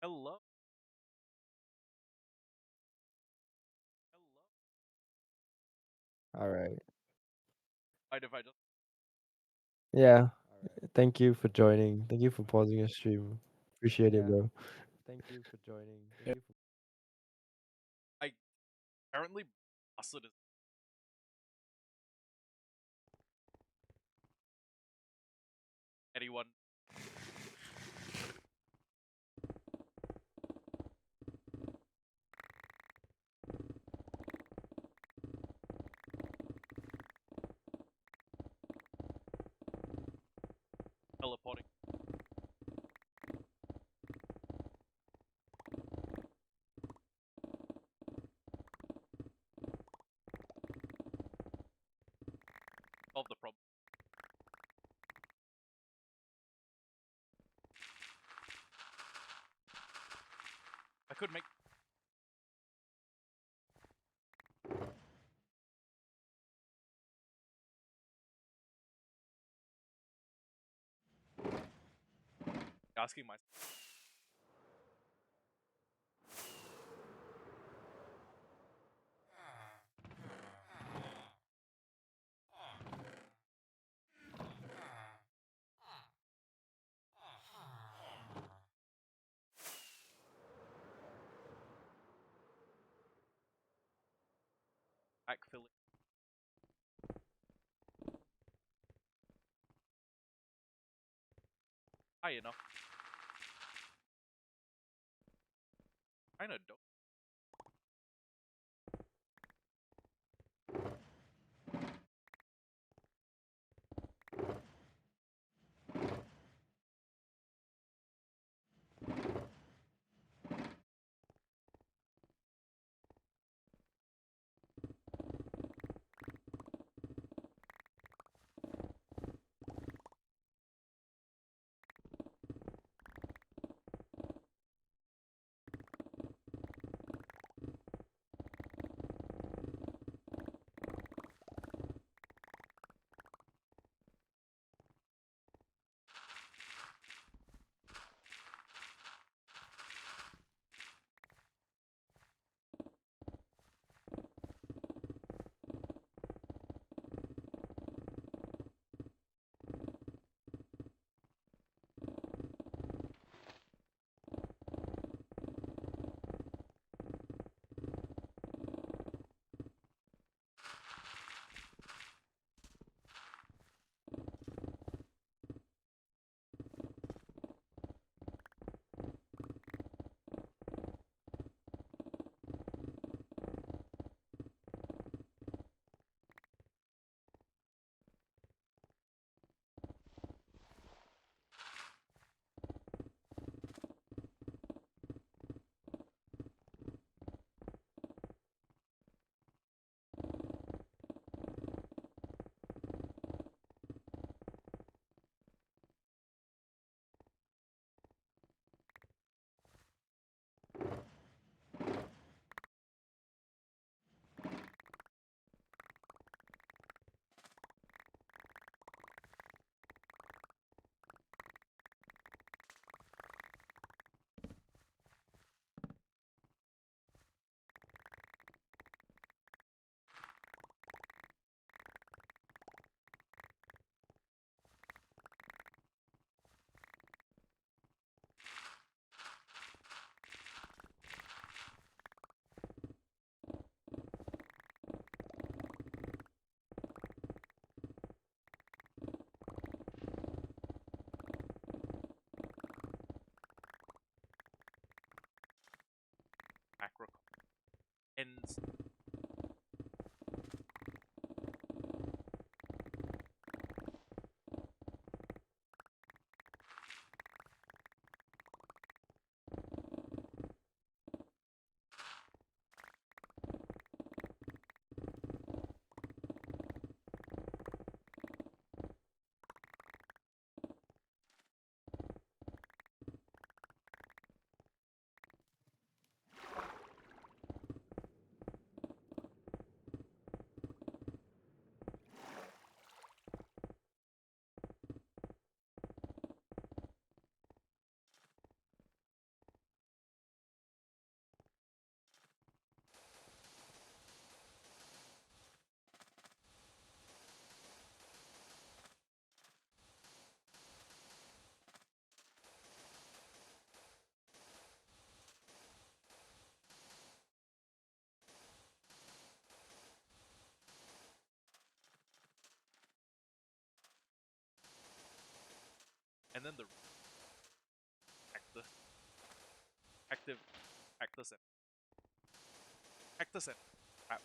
Hello. Hello. All right. Mind if I just? Yeah. Thank you for joining. Thank you for pausing your stream. Appreciate it, bro. Thank you for joining. Thank you for I apparently busted his anyone. Teleporting. Solve the problem. I could make. Asking my. Backfilling. High enough. Kinda don't. Macro. Ends. and then the actor, active, actors and actors and crap.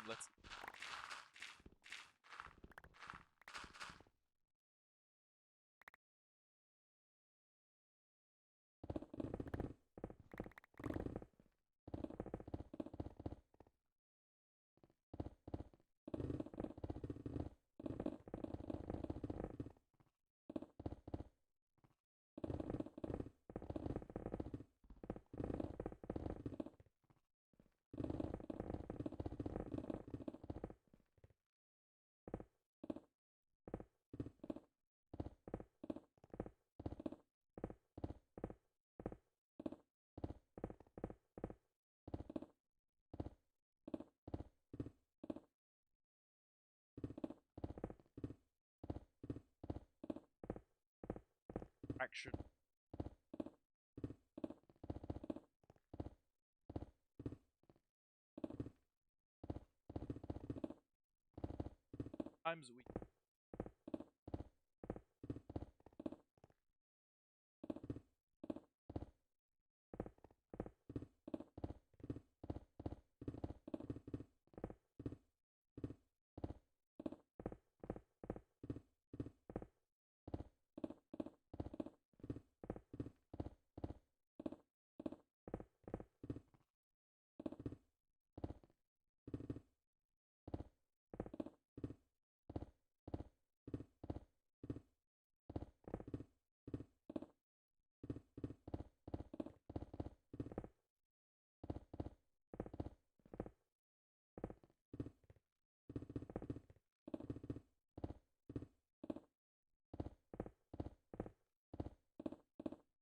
Let's action. Times we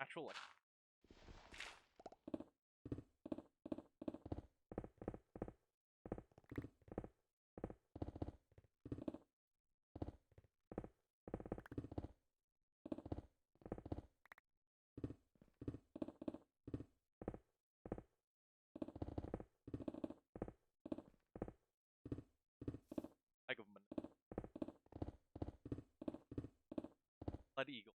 actual like government. Blood eagle.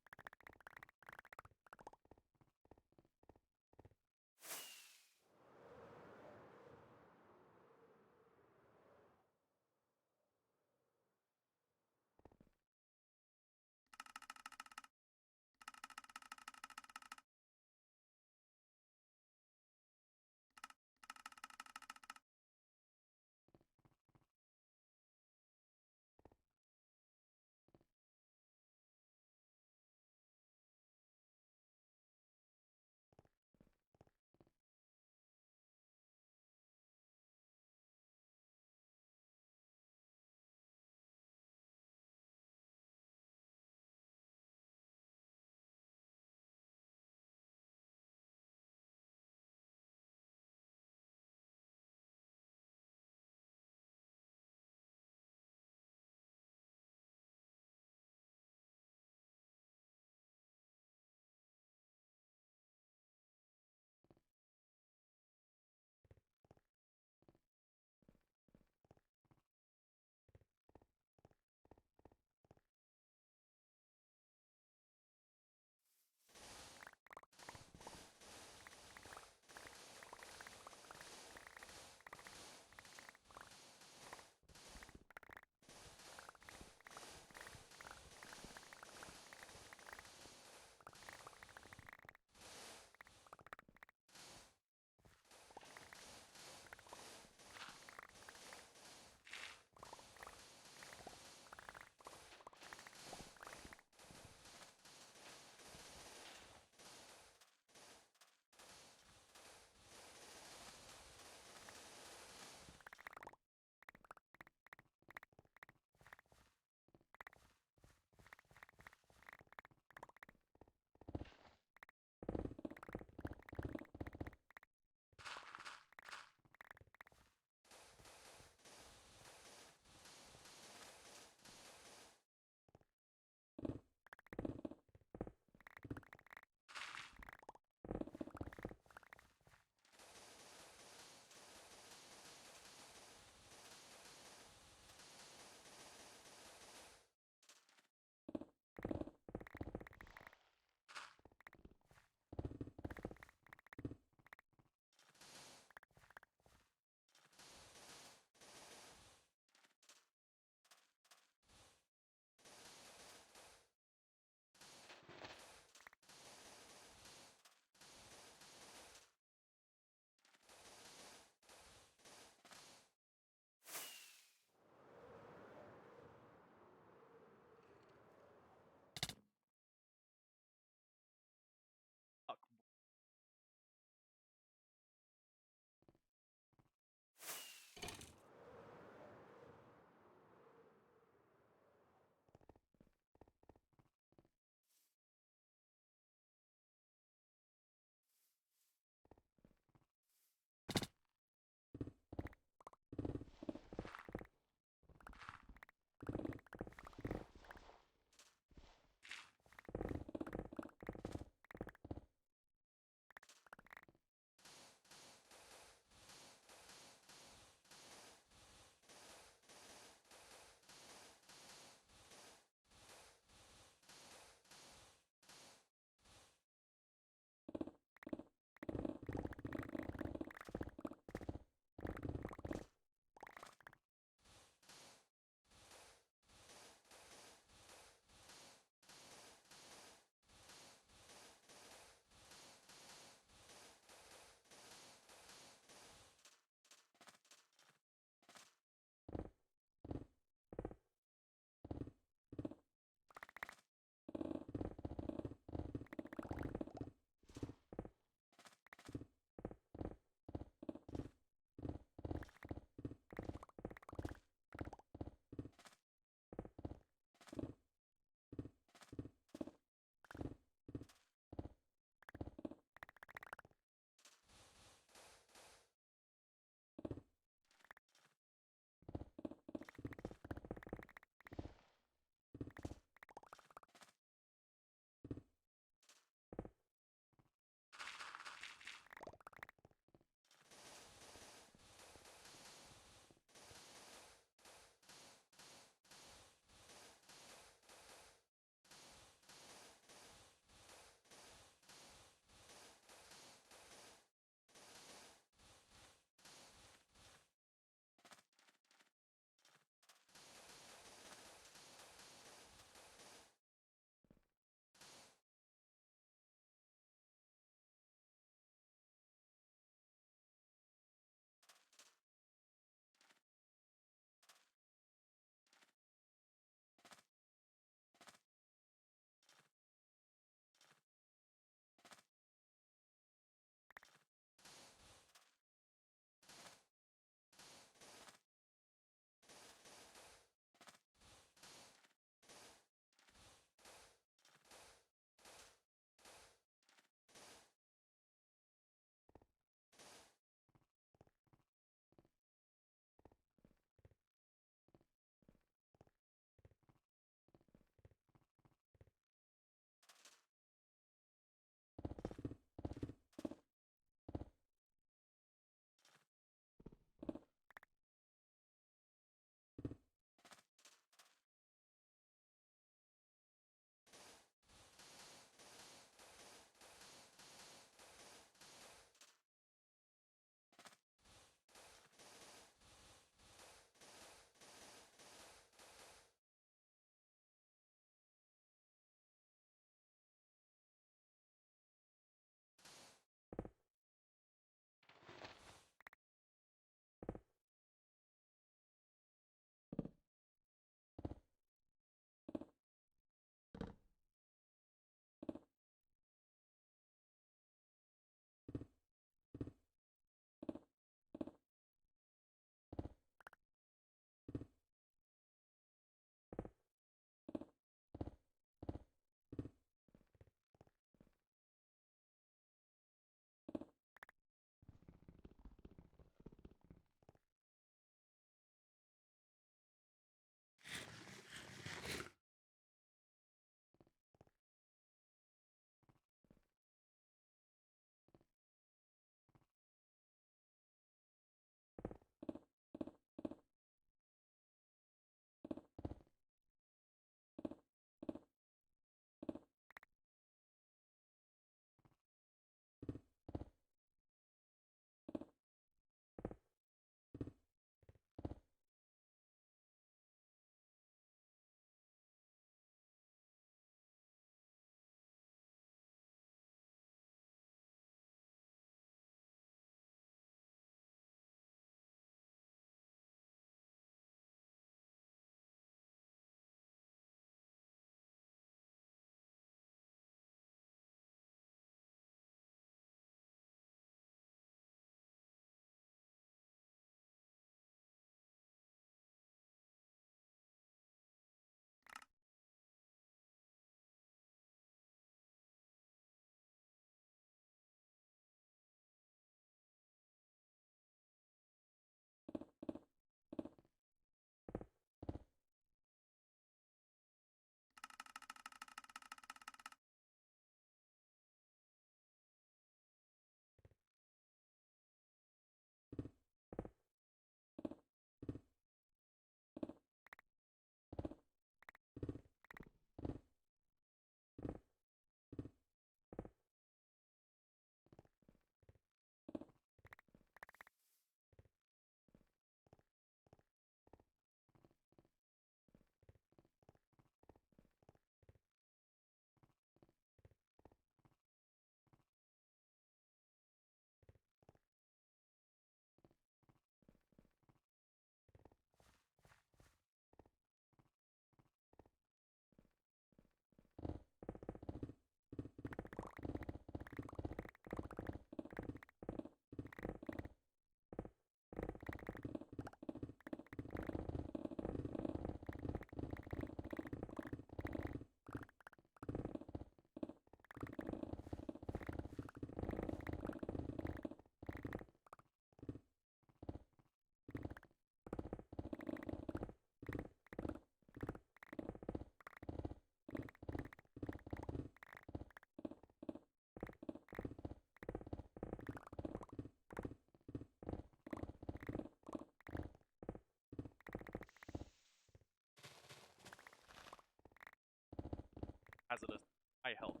hazardous, high health.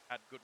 Had good.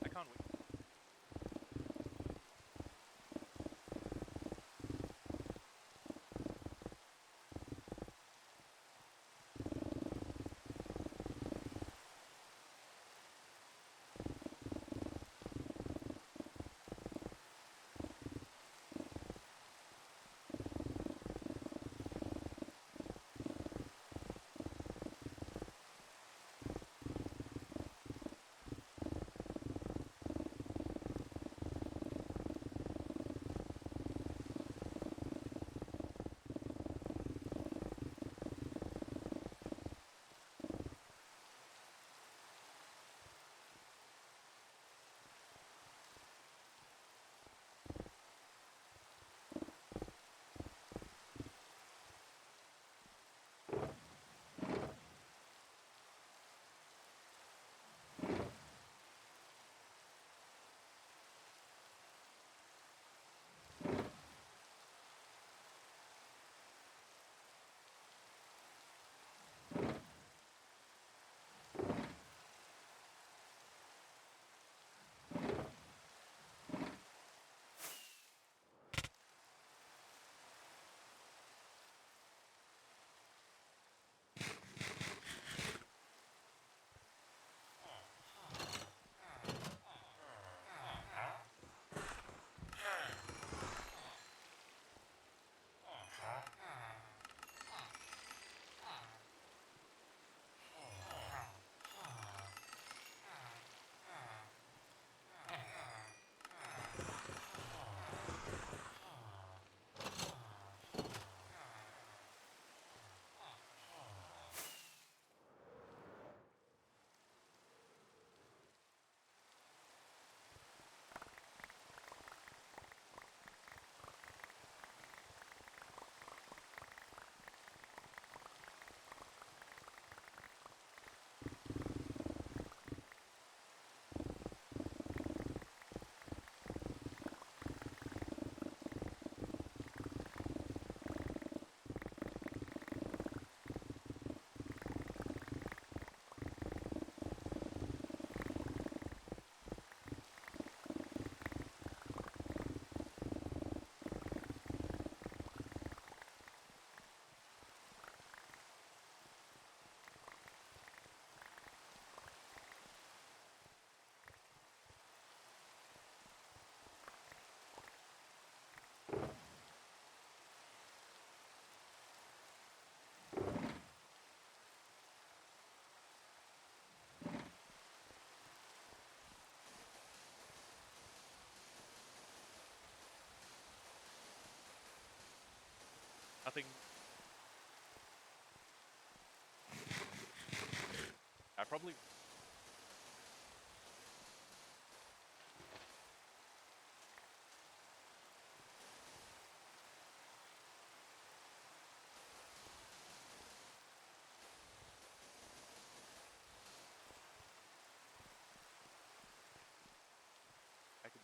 I can't wait. Nothing. I probably. I could.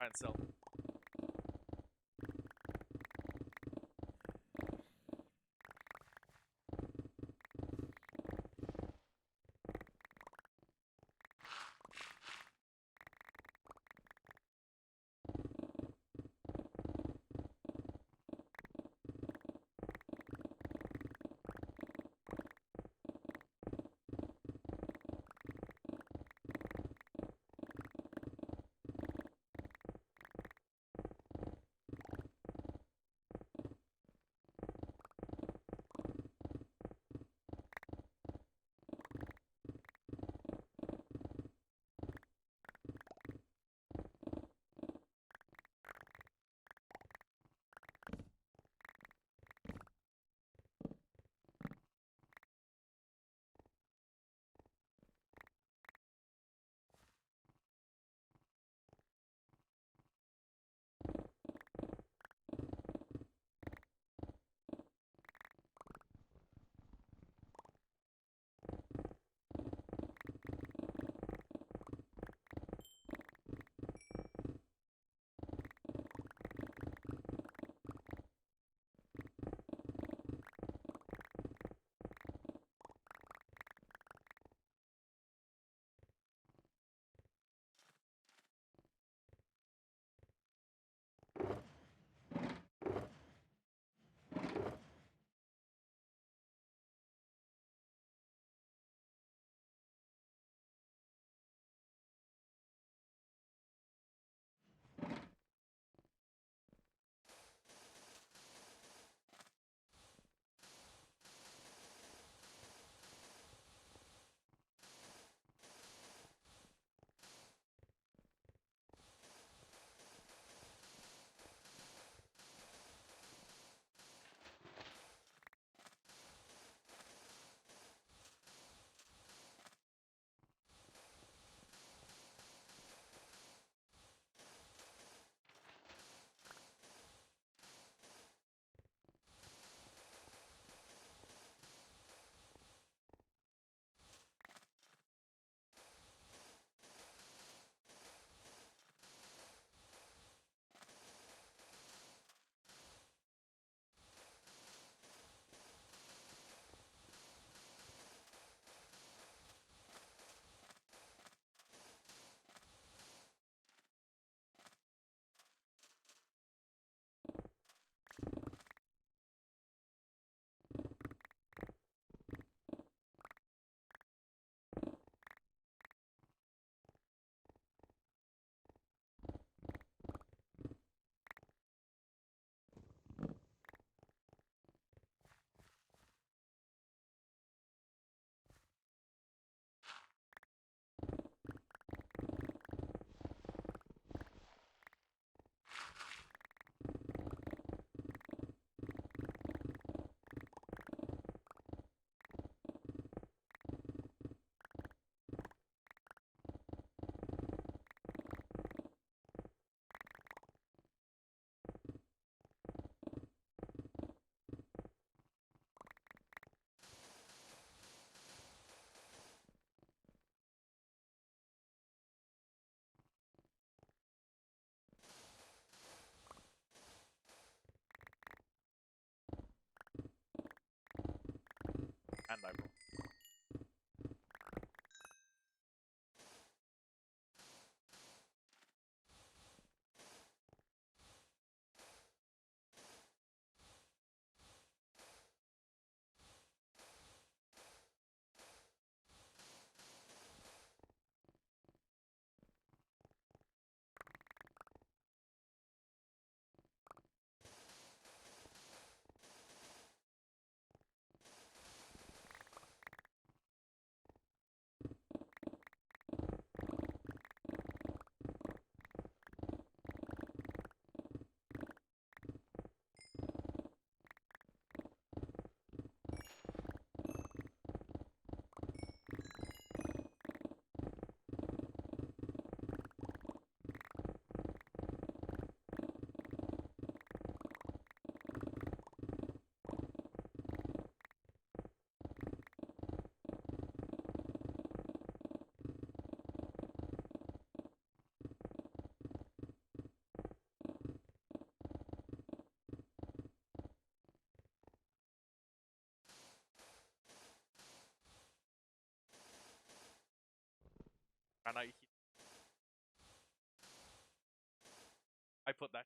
Cancel. And I roll. And I put that.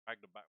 Back to back.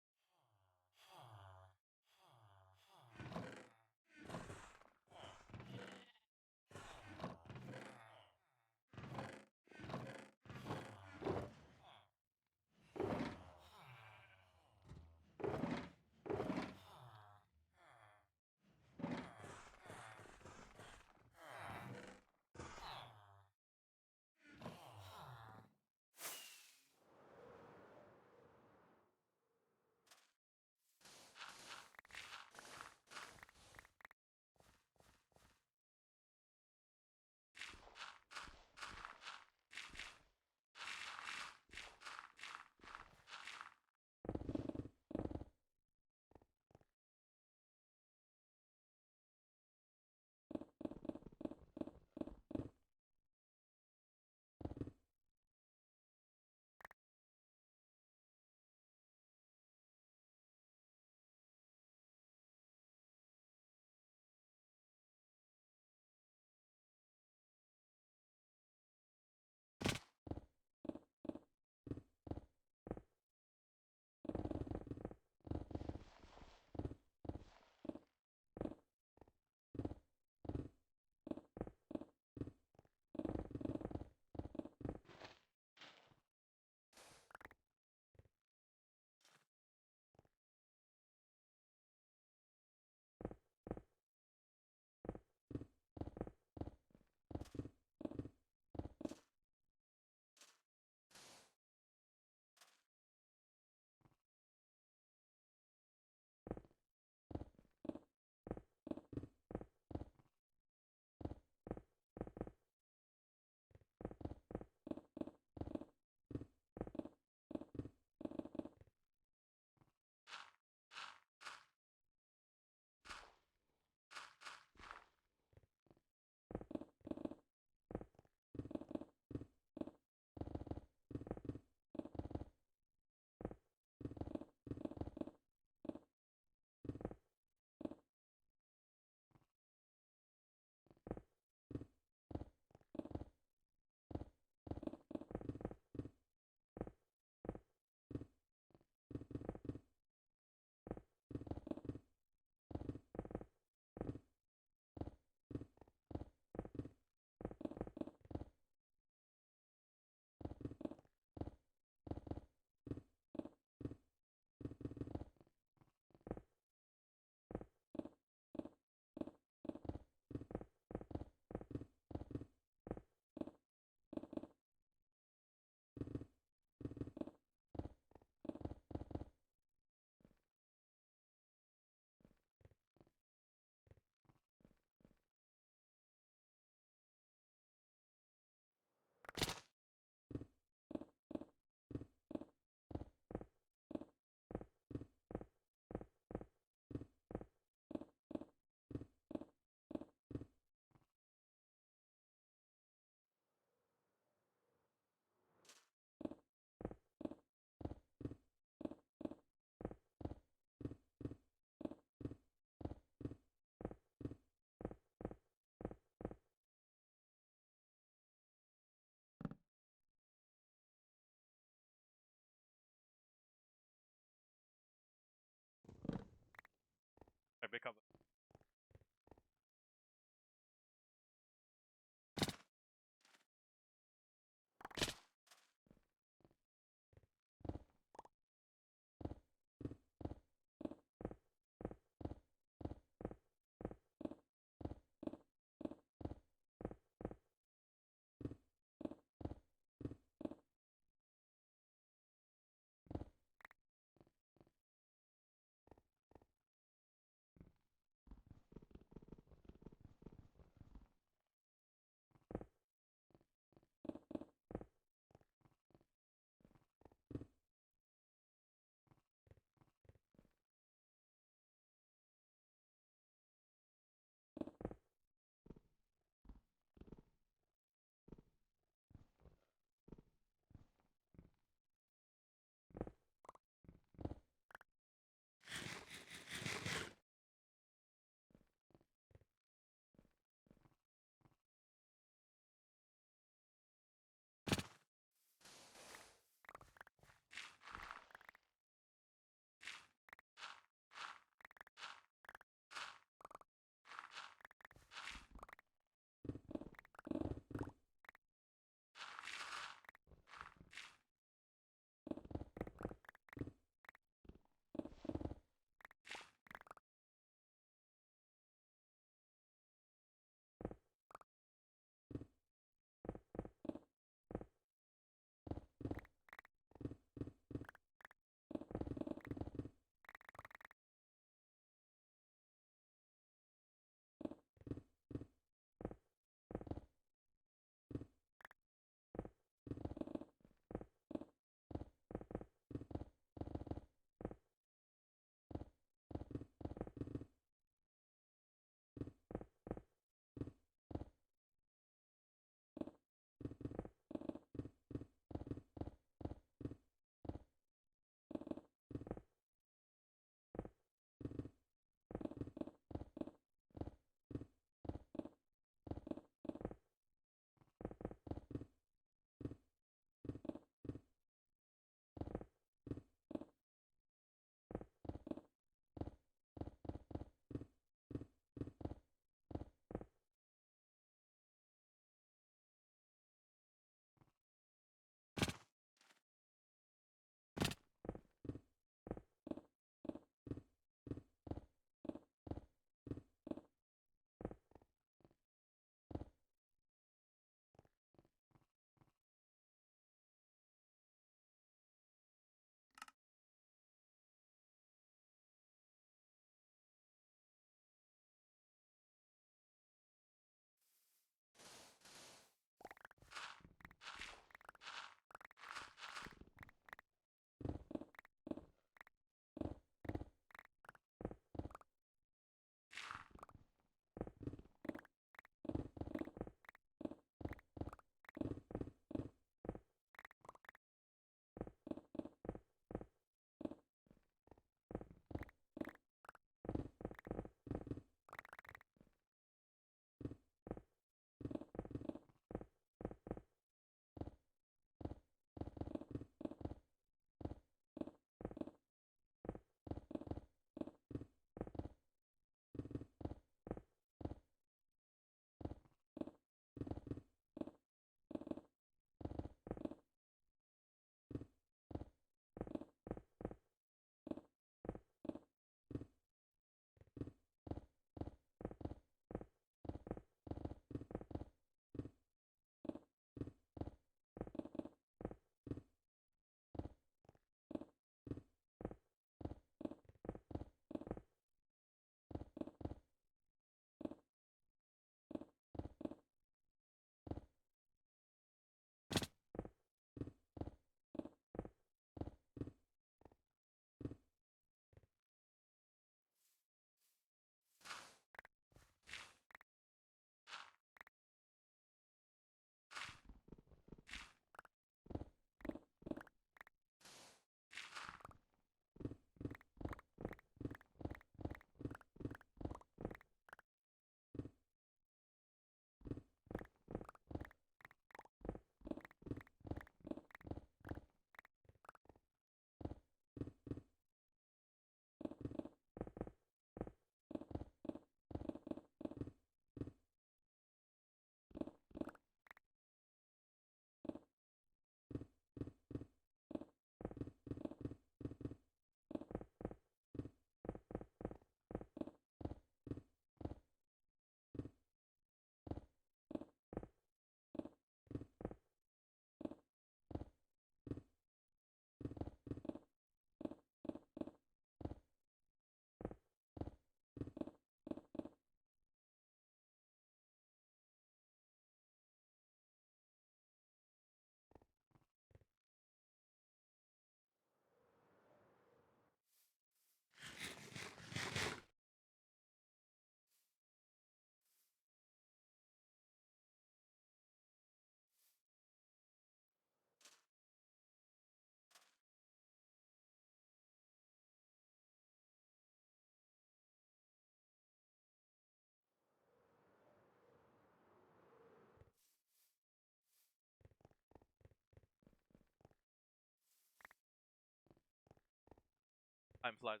Time flies.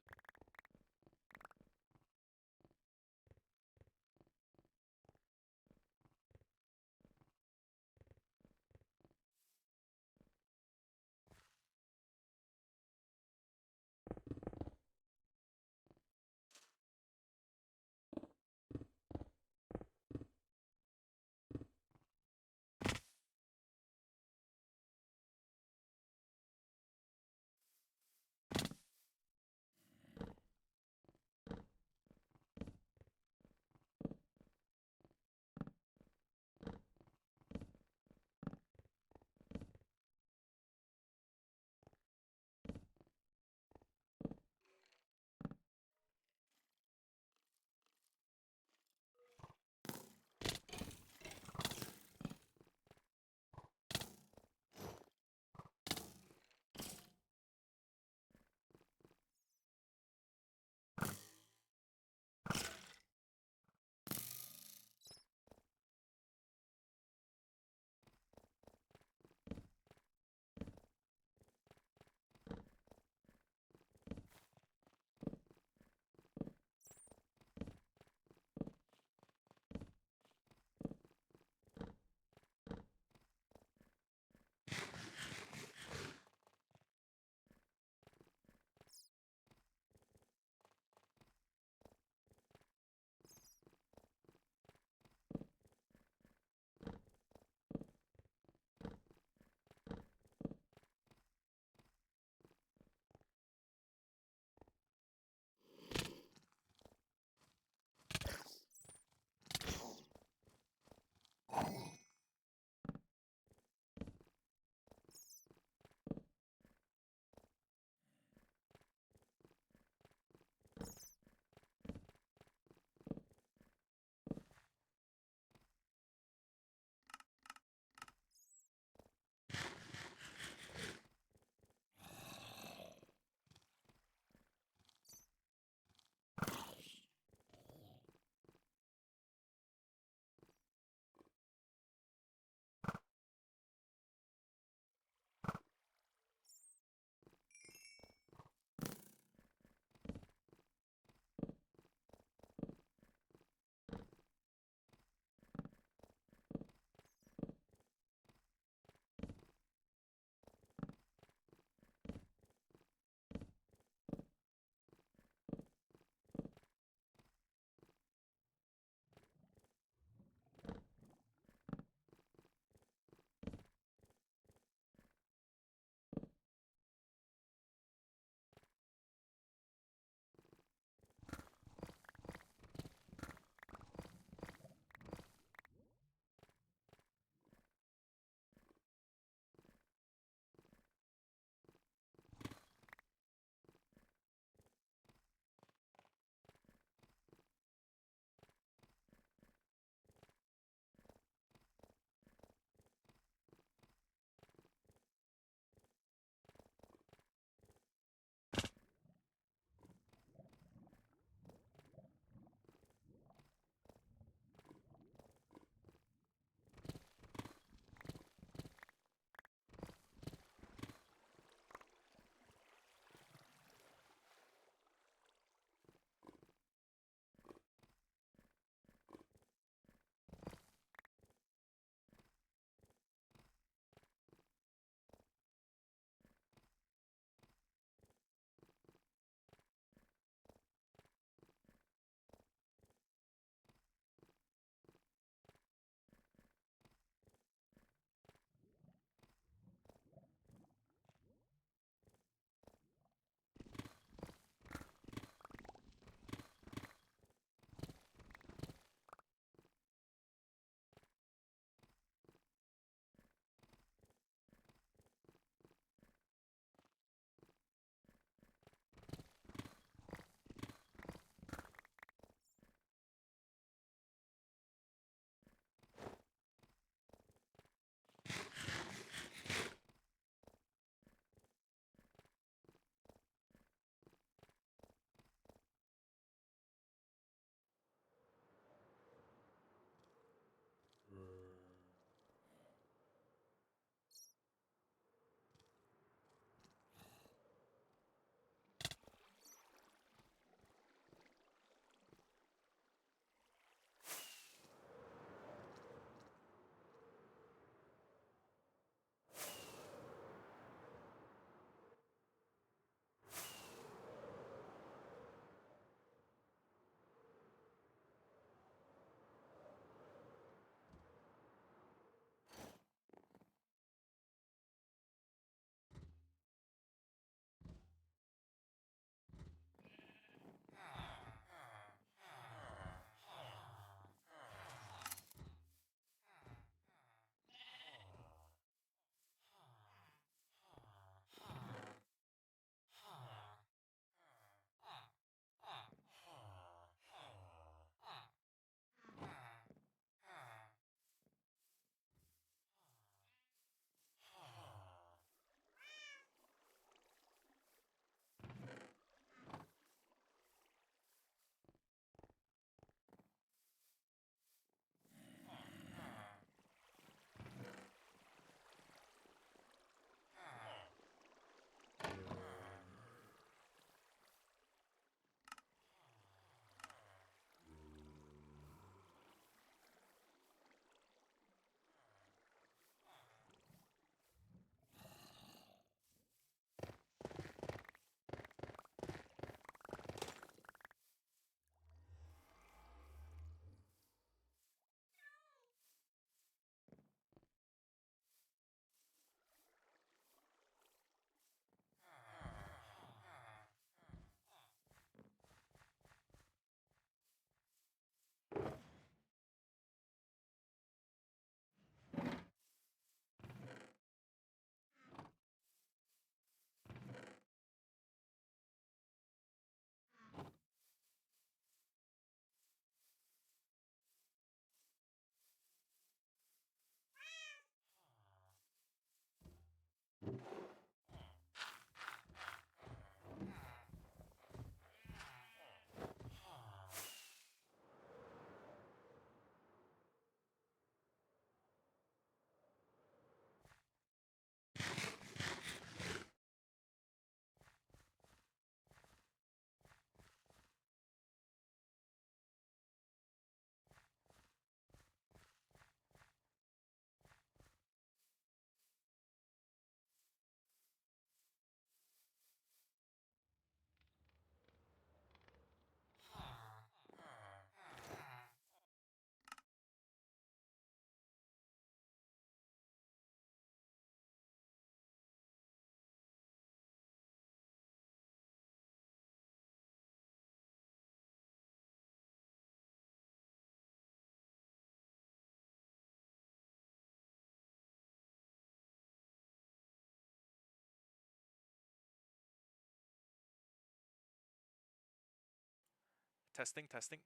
testing, testing.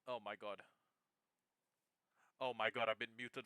Oh my god. Oh my god, I've been muted for